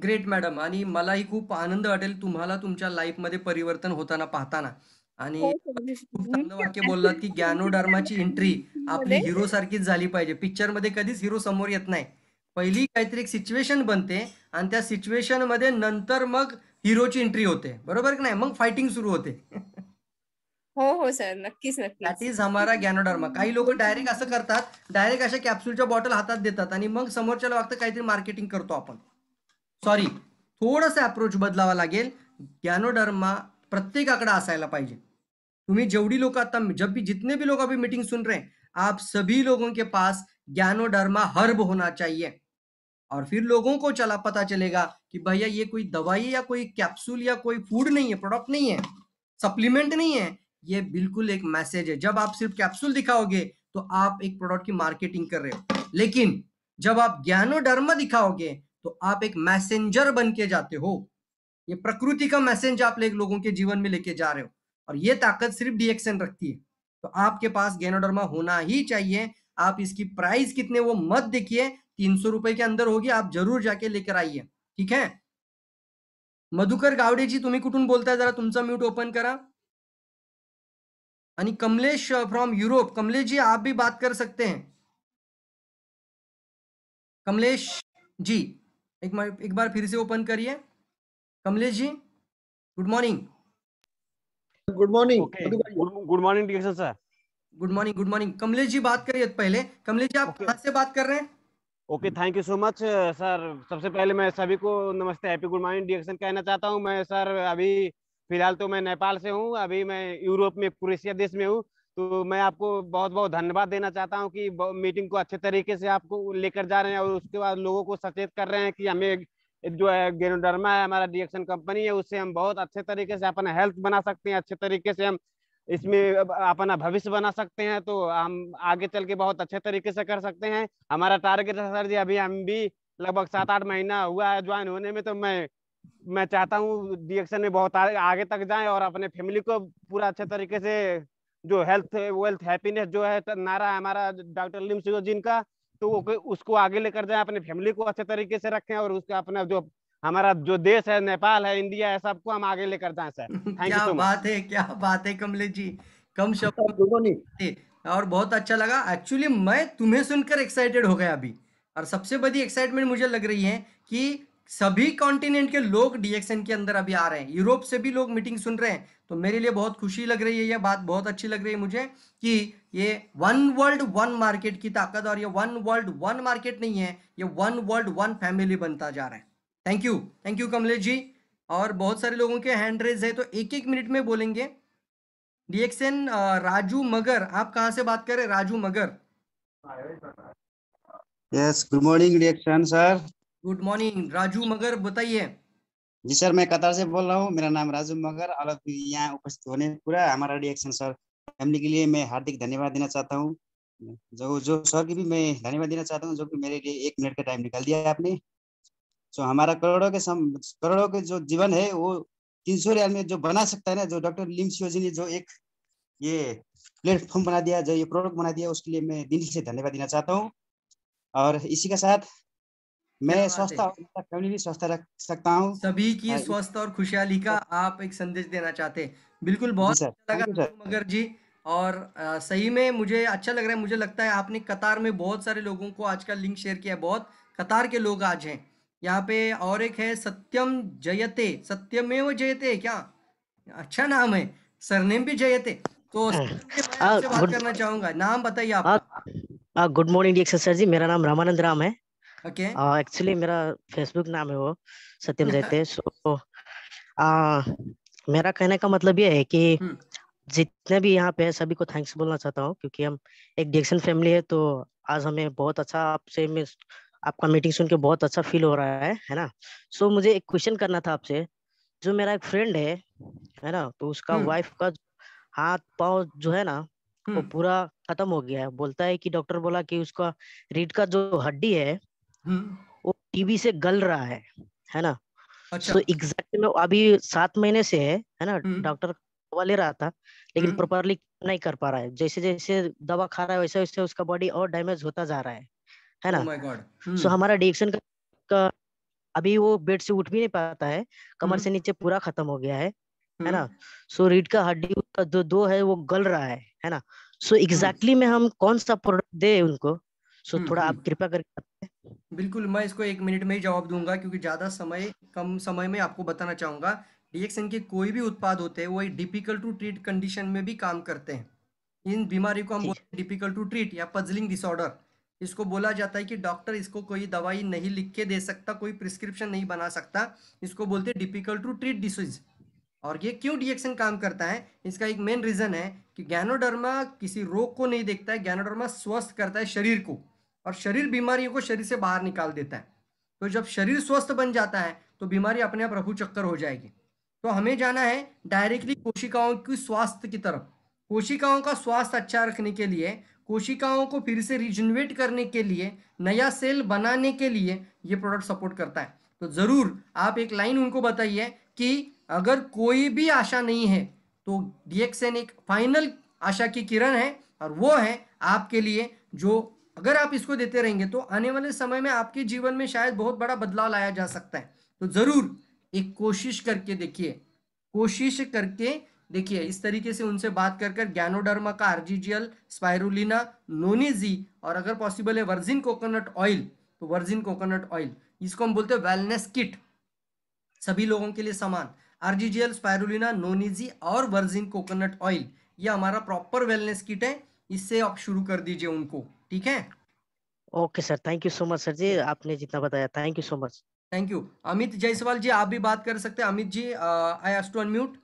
Great madam. आणि मलाही खूप आनंद वाटेल तुम्हाला तुमच्या लाईफ मध्ये परिवर्तन होताना पाहताना. आणि खूप चांगलं वाक्य बोललात की ज्ञानोधर्माची एंट्री आपली हिरो सारखीच झाली पाहिजे. पिक्चर मध्ये कधीच हिरो समोर येत नाही. पहिली काहीतरी एक सिच्युएशन बनते आणि त्या सिच्युएशन मध्ये नंतर मग हिरोची एंट्री होते. बरोबर की नाही? मग फायटिंग सुरू होते. हो हो सर, नक्कीच दॅट नक्कीच. इज हमारा ज्ञानोधर्म. काही लोक डायरेक्ट असं करतात, डायरेक्ट अशा कॅप्सूलच्या बॉटल हातात देतात आणि मग समोरच्याला वाटतं काहीतरी मार्केटिंग करतो आपण. सॉरी, थोडंसं अप्रोच बदलावा लागेल. ज्ञानोधर्मा प्रत्येकाकडे असायला पाहिजे. तुम्ही जेवढी लोग आता जब भी जितने भी लोग अभी मीटिंग सुन रहे हैं, आप सभी लोगों के पास ज्ञानोधर्मा हर्ब होना चाहिए. और फिर लोगों को पता चलेगा कि भैया ये कोई दवाई या कोई कैप्सूल या कोई फूड नहीं है, प्रोडक्ट नहीं है, सप्लीमेंट नहीं है, ये बिल्कुल एक मैसेज है. जब आप सिर्फ कैप्सूल दिखाओगे तो आप एक प्रोडक्ट की मार्केटिंग कर रहे हो, लेकिन जब आप ज्ञानोधर्म दिखाओगे तो आप एक मैसेंजर बन के जाते हो. ये प्रकृति का मैसेज आप लोगों के जीवन में लेके जा रहे हो, और ये ताकत सिर्फ डीएक्सएन रखती है. तो आपके पास ज्ञानोधर्मा होना ही चाहिए. आप इसकी प्राइस कितने वो मत देखिए, 300 रुपए के अंदर होगी. आप जरूर जाके लेकर आइए. ठीक है. मधुकर गावडेजी, तुम्ही कुठून बोलताय? जरा तुमचा म्यूट ओपन करा. आणि कमलेश फ्रॉम यूरोप. कमलेश जी, आप भी बात कर सकते हैं. कमलेश जी. एक बार फिर से ओपन करिए। Kamlesh ji, good morning. Good morning okay, Madhu bhai. Good morning डिएक्शन sir. Good morning, good morning. Kamlesh ji बात करिए पहले। कमलेश जी, आप ओके कहाँ से बात कर रहे हैं? Okay, thank you so much sir. सबसे पहले मैं सभी को नमस्ते, हैप्पी गुड मॉर्निंग डिएक्शन कहना चाहता हूँ। मैं सर अभी फिलहाल तो मैं नेपाल से हूँ, अभी मैं यूरोप में क्रोएशिया देश में हूँ। तो मैं आपको बहुत बहुत धन्यवाद देना चाहता हूँ कि मीटिंग को अच्छे तरीके से आपको लेकर जा रहे हैं और उसके बाद लोगों को सचेत कर रहे हैं कि हमें जो है गैनोडर्मा है, हमारा डिएक्शन कंपनी है, उससे हम बहुत अच्छे तरीके से अपना हेल्थ बना सकते हैं, अच्छे तरीके से हम इसमें अपना भविष्य बना सकते हैं। तो हम आगे चल के बहुत अच्छे तरीके से कर सकते हैं। हमारा टारगेट है सर जी, अभी हम भी लगभग 7-8 महीना हुआ है ज्वाइन होने में। तो मैं चाहता हूँ डिएक्शन में बहुत आगे तक जाएं और अपने फैमिली को पूरा अच्छे तरीके से जो हेल्थ वेल्थ हैप्पीनेस जो है नारा है हमारा डॉक्टर लिम सियोजिन का, तो उसको आगे लेकर जाएं, अपने फैमिली को अच्छे तरीके से रखें और उसका अपना जो हमारा जो देश है, नेपाल है, इंडिया है, सबको हम आगे लेकर जाएं सर। थैंक यू क्या सो मच। बात है, क्या बात है कमलेश जी, कम शब्दों में गुड मॉर्निंग। थे और बहुत अच्छा लगा। एक्चुअली मैं तुम्हें सुनकर एक्साइटेड हो गया अभी। और सबसे बड़ी एक्साइटमेंट मुझे लग रही है कि सभी कॉन्टिनेंट के लोग डीएक्सएन के अंदर अभी आ रहे हैं, यूरोप से भी लोग मीटिंग सुन रहे हैं। तो मेरे लिए बहुत खुशी लग रही है, यह बात बहुत अच्छी लग रही है मुझे कि ये वन वर्ल्ड वन मार्केट की ताकत, और ये वन वर्ल्ड वन मार्केट नहीं है, ये वन वर्ल्ड वन फैमिली बनता जा रहा है। Thank you Kamlesh ji. और बहुत सारे लोगों के हैंड रेज है, तो एक एक मिनट में बोलेंगे। डीएक्सएन राजू मगर, आप कहाँ से बात कर रहे हैं Raju Magar? Yes, good morning डिएक्शन sir. Good morning Raju Magar, बताइए। जी सर, मैं कतार से बोल रहा हूँ। मेरा नाम राजू मगर। और अब यहाँ उपस्थित होने पूरा हमारा डिएक्शन सर फैमिली के लिए मैं हार्दिक धन्यवाद देना चाहता हूँ। जो सर की भी मैं धन्यवाद देना चाहता हूँ, जो कि मेरे लिए 1 मिनट का टाइम निकाल दिया है आपने। जो हमारा करोड़ों के जो जीवन है वो 300 रियाल में जो बना सकता है ना, जो डॉक्टर लिम सियोजी ने जो एक ये प्लेटफॉर्म बना दिया, जो ये प्रोडक्ट बना दिया, उसके लिए मैं दिल से धन्यवाद देना चाहता हूँ। और इसी के साथ क्या मैं बात स्वस्थ है, और मेरा फैमिली भी स्वस्थ रख सकता हूँ। सभी की स्वस्थ और खुशहाली का आप एक संदेश देना चाहते हैं। बिल्कुल, जी बहुत सर, अच्छा लगा थैंक यू सर। राजू मगर जी। और सही में मुझे अच्छा लग रहा है, मुझे लगता है आपने कतार में बहुत सारे लोगों को आज का लिंक शेयर किया है, बहुत कतार के लोग आज हैं यहाँ पे। और एक है सत्यम जयते, सत्यमेव जयते, क्या अच्छा नाम है, सरनेम भी जयते। तो सत्यम जी, मैं आपसे बात गुड करना चाहूंगा, नाम बताइए आपका। गुड मॉर्निंग डिएक्शन सर जी, मेरा नाम रामानंद राम है। ओके। एक्चुअली मेरा फेसबुक नाम है वो सत्यम जयते। सो मेरा कहने का मतलब ये है कि हम्म, जितने भी यहाँ पे है सभी को थैंक्स बोलना चाहता हूँ, क्योंकि हम एक डिएक्शन फैमिली है। तो आज हमें बहुत अच्छा आपका मीटिंग सुन के बहुत अच्छा फील हो रहा है ना। सो मुझे एक क्वेश्चन करना था आपसे। जो मेरा एक फ्रेंड है ना, तो उसका हम्म, वाइफ का हाथ पाँव जो है ना वो हम्म, पूरा खत्म हो गया है। बोलता है कि डॉक्टर बोला कि उसका रीढ़ का जो हड्डी है हम्म, वो टीबी से गल रहा है ना। अच्छा। सो एग्जैक्टली में अभी 7 महीने से है ना, हम्म, डॉक्टर दवा ले रहा था लेकिन हम्म, प्रॉपरली नहीं कर पा रहा है। जैसे जैसे दवा खा रहा है वैसे वैसे उसका बॉडी और डैमेज होता जा रहा है ओ ना। My God. सो हमारा डिएक्शन का अभी वो बेड से उठ भी नहीं पाता है, कमर हम्म, से नीचे पूरा खत्म हो गया है हम्म, ना। सो रीढ़ का हड्डी का जो दो है वो गल रहा है ना। सो हम्म, एग्जैक्टली में हम कौन सा प्रोडक्ट दे उनको? सो थोड़ा हम्म। आप कृपा करके बताएं। बिल्कुल, मैं इसको एक मिनट में ही जवाब दूंगा, क्योंकि ज़्यादा समय कम समय में आपको बताना चाहूँगा। डीएक्सन के कोई भी उत्पाद होते हैं वो एक डिफिकल्ट टू ट्रीट कंडीशन में भी काम करते हैं। इन बीमारी को हम ठीक बोलते हैं डिफिकल्ट टू ट्रीट या पजलिंग डिसऑर्डर। इसको बोला जाता है कि डॉक्टर इसको कोई दवाई नहीं लिख के दे सकता, कोई प्रिस्क्रिप्शन नहीं बना सकता। इसको बोलते हैं डिफिकल्ट टू ट्रीट डिसीज। और ये क्यों डीएक्सन काम करता है, इसका एक मेन रीजन है कि गैनोडर्मा किसी रोग को नहीं देखता है, गैनोडर्मा स्वस्थ करता है शरीर को, और शरीर बीमारियों को शरीर से बाहर निकाल देता है। तो जब शरीर स्वस्थ बन जाता है तो बीमारी अपने आप रफू चक्कर हो जाएगी। तो हमें जाना है डायरेक्टली कोशिकाओं की स्वास्थ्य की तरफ। कोशिकाओं का स्वास्थ्य अच्छा रखने के लिए, कोशिकाओं को फिर से रिजनरेट करने के लिए, नया सेल बनाने के लिए ये प्रोडक्ट सपोर्ट करता है। तो ज़रूर आप एक लाइन उनको बताइए कि अगर कोई भी आशा नहीं है तो डीएक्सएन एक फाइनल आशा की किरण है, और वो है आपके लिए, जो अगर आप इसको देते रहेंगे तो आने वाले समय में आपके जीवन में शायद बहुत बड़ा बदलाव लाया जा सकता है। तो ज़रूर एक कोशिश करके देखिए, कोशिश करके देखिए। इस तरीके से उनसे बात कर गैनोडर्मा का आरजीजीएल, स्पाइरुलिना, नोनीजी, और अगर पॉसिबल है वर्जिन कोकोनट ऑयल तो वर्जिन कोकोनट ऑयल, इसको हम बोलते हैं वेलनेस किट, सभी लोगों के लिए समान। आरजीजीएल, स्पाइरुलिना, नोनिजी और वर्जिन कोकोनट ऑयल, ये हमारा प्रॉपर वेलनेस किट है। इससे आप शुरू कर दीजिए उनको, ठीक है। Okay sir, thank you so much sir ji, आपने जितना बताया, thank you so much. Thank you. Amit Jaiswal ji, आप भी बात कर सकते हैं। Amit ji, I ask to unmute.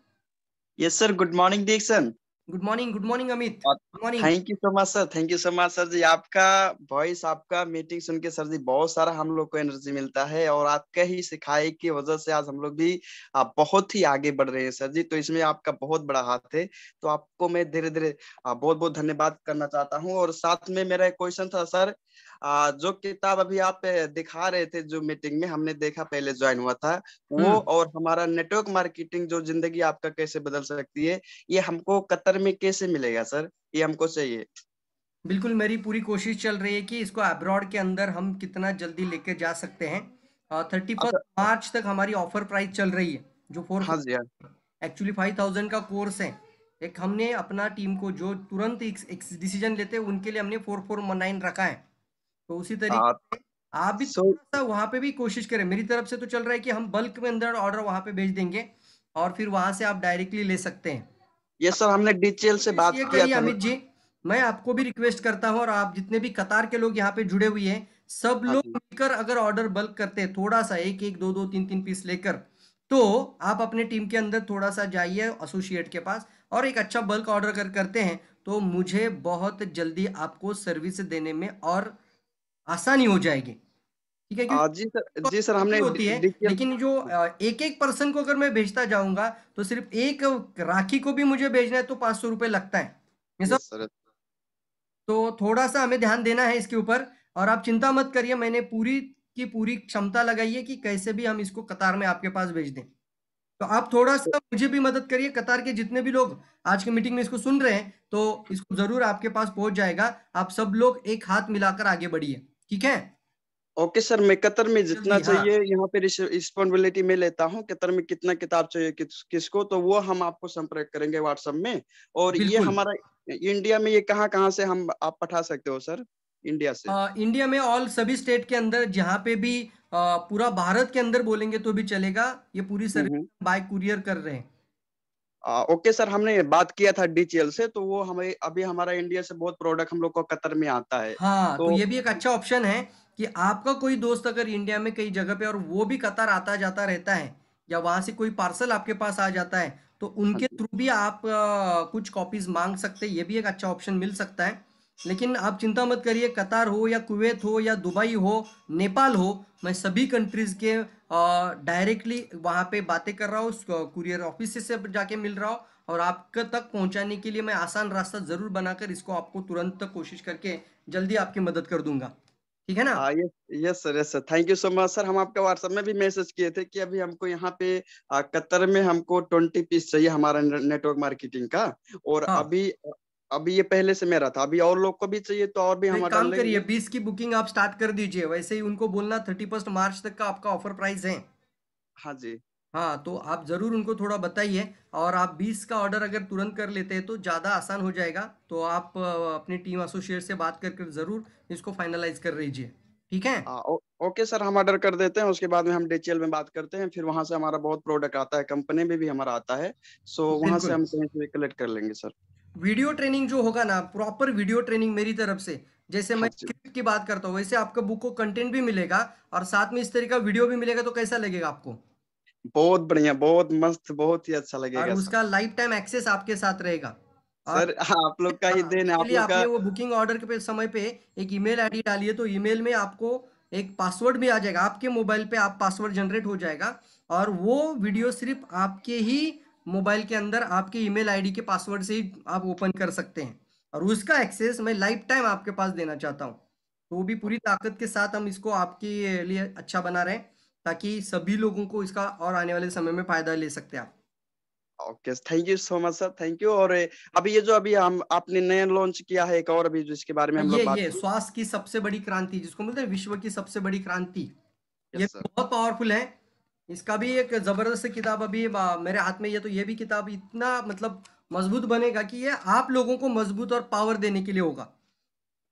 Yes sir, good morning Dikshan. Good morning Amit, good morning. Thank you so much sir, thank you so much sir ji. आपका वॉइस, आपका मीटिंग सुन के सर जी बहुत सारा हम लोग को एनर्जी मिलता है, और आपका ही सिखाई की वजह से आज हम लोग भी बहुत ही आगे बढ़ रहे हैं सर जी। तो इसमें आपका बहुत बड़ा हाथ है, तो आपको मैं धीरे धीरे बहुत बहुत धन्यवाद करना चाहता हूँ। और साथ में मेरा एक क्वेश्चन था सर, जो किताब अभी आप दिखा रहे थे जो मीटिंग में हमने देखा, पहले ज्वाइन हुआ था वो, और हमारा नेटवर्क मार्केटिंग जो जिंदगी आपका कैसे बदल सकती है, ये हमको कतर में कैसे मिलेगा सर, ये हमको चाहिए। बिल्कुल, मेरी पूरी कोशिश चल रही है कि इसको अब्रॉड के अंदर हम कितना जल्दी लेके जा सकते हैं। 31 मार्च तक हमारी ऑफर प्राइस चल रही है, जो हाँ जी, एक्चुअली 5000 का कोर्स है। एक हमने अपना टीम को जो तुरंत एक डिसीजन लेते हैं उनके लिए हमने 4419 रखा है। तो उसी तरीके से आप भी थोड़ा सा वहां पे भी कोशिश करें। मेरी तरफ से तो चल रहा है कि हम बल्क में अंदर ऑर्डर वहां पे भेज देंगे, और फिर वहां से आप डायरेक्टली ले सकते हैं। ये सर हमने डिटेल से बात ये किया करिए था। अमित जी, मैं आपको भी रिक्वेस्ट करता हूं, और आप जितने भी कतार के लोग यहाँ पे जुड़े हुए हैं, सब लोग मिलकर अगर ऑर्डर बल्क करते हैं, थोड़ा सा एक एक दो दो तीन तीन पीस लेकर, तो आप अपने टीम के अंदर थोड़ा सा जाइए एसोसिएट के पास और एक अच्छा बल्क ऑर्डर करते हैं, तो मुझे बहुत जल्दी आपको सर्विस देने में और आसानी हो जाएगी, ठीक है। क्योंकि जी सर हमने होती है, लेकिन जो एक एक पर्सन को अगर मैं भेजता जाऊंगा, तो सिर्फ एक राखी को भी मुझे भेजना है तो 500 रुपये लगता है। तो थोड़ा सा हमें ध्यान देना है इसके ऊपर, और आप चिंता मत करिए, मैंने पूरी की पूरी क्षमता लगाई है कि कैसे भी हम इसको कतार में आपके पास भेज दें। तो आप थोड़ा सा मुझे भी मदद करिए, कतार के जितने भी लोग आज की मीटिंग में इसको सुन रहे हैं, तो इसको जरूर आपके पास पहुंच जाएगा। आप सब लोग एक हाथ मिलाकर आगे बढ़िए, ठीक है। ओके सर, मैं कतर में जितना चाहिए यहाँ पे रिस्पॉन्सिबिलिटी में लेता हूँ, कतर में कितना किताब चाहिए किसको, तो वो हम आपको संपर्क करेंगे व्हाट्सएप में। और ये हमारा इंडिया में ये कहाँ से हम आप पठा सकते हो सर, इंडिया से? इंडिया में ऑल सभी स्टेट के अंदर, जहाँ पे भी पूरा भारत के अंदर बोलेंगे तो भी चलेगा। ये पूरी सर्विस बाय कुरियर कर रहे हैं। ओके सर, हमने बात किया था डीटीएल से, तो वो हमें अभी हमारा इंडिया से बहुत प्रोडक्ट हम लोग को कतर में आता है। हाँ, तो ये भी एक अच्छा ऑप्शन है कि आपका कोई दोस्त अगर इंडिया में कई जगह पे, और वो भी कतर आता जाता रहता है, या वहां से कोई पार्सल आपके पास आ जाता है, तो उनके थ्रू भी आप कुछ कॉपीज मांग सकते हैं। ये भी एक अच्छा ऑप्शन मिल सकता है। लेकिन आप चिंता मत करिए, कतार हो या कुवैत हो या दुबई हो, नेपाल हो, मैं सभी कंट्रीज के डायरेक्टली वहाँ पे बातें कर रहा हूँ, कुरियर ऑफिस से जाके मिल रहा हूँ, और आपके तक पहुँचाने के लिए मैं आसान रास्ता ज़रूर बनाकर इसको आपको तुरंत कोशिश करके जल्दी आपकी मदद कर दूंगा, ठीक है ना। Yes sir, thank you so much sir. हम आपके व्हाट्सएप में भी मैसेज किए थे कि अभी हमको यहाँ पे कतर में हमको 20 पीस चाहिए हमारा नेटवर्क मार्केटिंग का, और अभी ये पहले से मेरा था, अभी और लोग को भी चाहिए तो और भी हम काम करिए, 20 की बुकिंग आप स्टार्ट कर दीजिए। वैसे ही उनको बोलना 31 मार्च तक का आपका ऑफर प्राइस है। हाँ जी, हाँ, तो आप जरूर उनको थोड़ा बताइए, और आप 20 का ऑर्डर अगर तुरंत कर लेते हैं तो ज़्यादा आसान हो जाएगा। तो आप अपनी टीम एसोसिएट से बात करके जरूर इसको फाइनलाइज कर लीजिए, ठीक है। ओके सर, हम ऑर्डर कर देते हैं, उसके बाद में हम डीटीएल में बात करते हैं, फिर वहां से हमारा बहुत प्रोडक्ट आता है, कंपनी में भी हमारा आता है, सो वहां से हम कहीं से कलेक्ट कर लेंगे सर। वीडियो ट्रेनिंग जो होगा ना, प्रॉपर वीडियो ट्रेनिंग मेरी तरफ से, जैसे मैं स्क्रिप्ट की बात करता हूँ, वैसे आपका बुक को कंटेंट भी मिलेगा, और साथ में इस तरह का वीडियो भी मिलेगा। तो कैसा लगेगा आपको? बहुत बढ़िया, बहुत मस्त, बहुत ही अच्छा लगेगा। और उसका लाइफ टाइम एक्सेस आपके साथ रहेगा सर। आप लोग का ही देन है, आप लोग का। आपने वो बुकिंग ऑर्डर के समय पे एक ईमेल आईडी डालिए, तो ईमेल में आपको एक पासवर्ड भी आ जाएगा, आपके मोबाइल पे आप पासवर्ड जनरेट हो जाएगा, और वो वीडियो सिर्फ आपके ही मोबाइल के अंदर आपके ईमेल आईडी के पासवर्ड से ही आप ओपन कर सकते हैं, और उसका एक्सेस मैं लाइफ टाइम आपके पास देना चाहता हूँ। तो वो भी पूरी ताकत के साथ हम इसको आपके लिए अच्छा बना रहे हैं, ताकि सभी लोगों को इसका और आने वाले समय में फायदा ले सकते हैं आप। Okay, thank you so much sir, thank you. और अभी ये जो अभी हम आपने नया लॉन्च किया है एक और, अभी जिसके बारे में हम लोग बात ये स्वास्थ्य की सबसे बड़ी क्रांति, जिसको बोलते हैं विश्व की सबसे बड़ी क्रांति, ये बहुत पावरफुल है। इसका भी एक जबरदस्त किताब अभी मेरे हाथ में, ये तो ये भी किताब इतना मतलब मजबूत बनेगा कि ये आप लोगों को मजबूत और पावर देने के लिए होगा।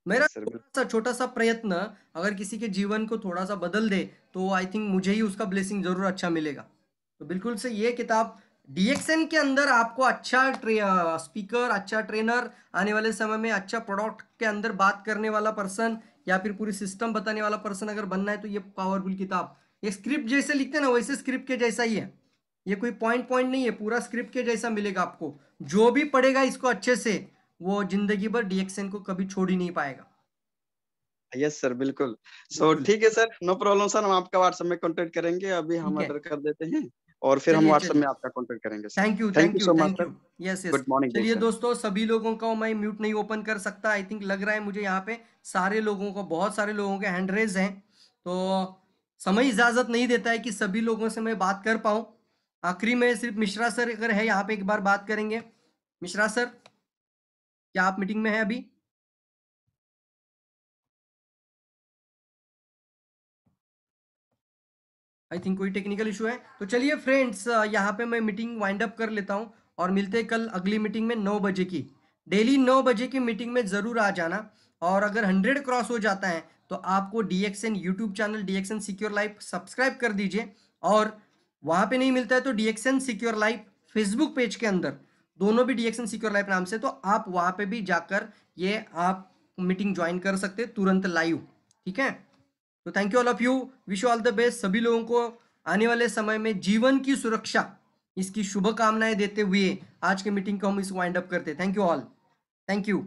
मेरा सर बिल्कुल। थोड़ा सा छोटा सा प्रयत्न अगर किसी के जीवन को थोड़ा सा बदल दे तो आई थिंक मुझे ही उसका ब्लेसिंग जरूर अच्छा मिलेगा। तो बिल्कुल से ये किताब डीएक्सएन के अंदर आपको अच्छा स्पीकर, अच्छा ट्रेनर, आने वाले समय में अच्छा प्रोडक्ट के अंदर बात करने वाला पर्सन या फिर पूरी सिस्टम बताने वाला पर्सन अगर बनना है तो ये पावरफुल किताब, ये स्क्रिप्ट जैसे लिखते हैं ना वैसे स्क्रिप्ट के जैसा ही है। ये कोई पॉइंट पॉइंट नहीं है, पूरा स्क्रिप्ट के जैसा मिलेगा आपको। जो भी पढ़ेगा इसको अच्छे से वो जिंदगी भर डीएक्सएन को कभी छोड़ ही नहीं पाएगा। यस सर बिल्कुल। सो बिल्कुल ठीक है सर, नो प्रॉब्लम सर, हम आपका व्हाट्सएप में कांटेक्ट करेंगे। अभी हम ठीक है, ऑर्डर कर देते हैं और फिर हम चलिए व्हाट्सएप चलिए, में आपका कांटेक्ट करेंगे sir. Thank you thank thank you you so much thank sir. You. Yes yes. Good morning चलिए सर। दोस्तों, सभी लोगों को मैं म्यूट नहीं ओपन कर सकता, आई थिंक लग रहा है मुझे यहाँ पे सारे लोगों को, बहुत सारे लोगों के हैंड रेज हैं, तो समय इजाजत नहीं देता है कि सभी लोगों से मैं बात कर पाऊँ। आखिरी में सिर्फ मिश्रा सर अगर है यहाँ पे एक बार बात करेंगे। मिश्रा सर, क्या आप मीटिंग में हैं अभी? आई थिंक कोई टेक्निकल इशू है। तो चलिए फ्रेंड्स, यहाँ पे मैं मीटिंग वाइंड अप कर लेता हूँ और मिलते हैं कल अगली मीटिंग में 9 बजे की। डेली 9 बजे की मीटिंग में ज़रूर आ जाना। और अगर 100 क्रॉस हो जाता है तो आपको DXN YouTube channel DXN secure life subscribe कर दीजिए। और वहाँ पे नहीं मिलता है तो DXN secure life Facebook page के अंदर, दोनों भी डीएक्सएन सिक्योर लाइफ नाम से, तो आप वहाँ पे भी जाकर ये आप मीटिंग ज्वाइन कर सकते हैं तुरंत लाइव। ठीक है, तो thank you all of you, wish you all the best. सभी लोगों को आने वाले समय में जीवन की सुरक्षा, इसकी शुभकामनाएं देते हुए आज के मीटिंग को हम इस वाइंड अप करते हैं। Thank you all, thank you.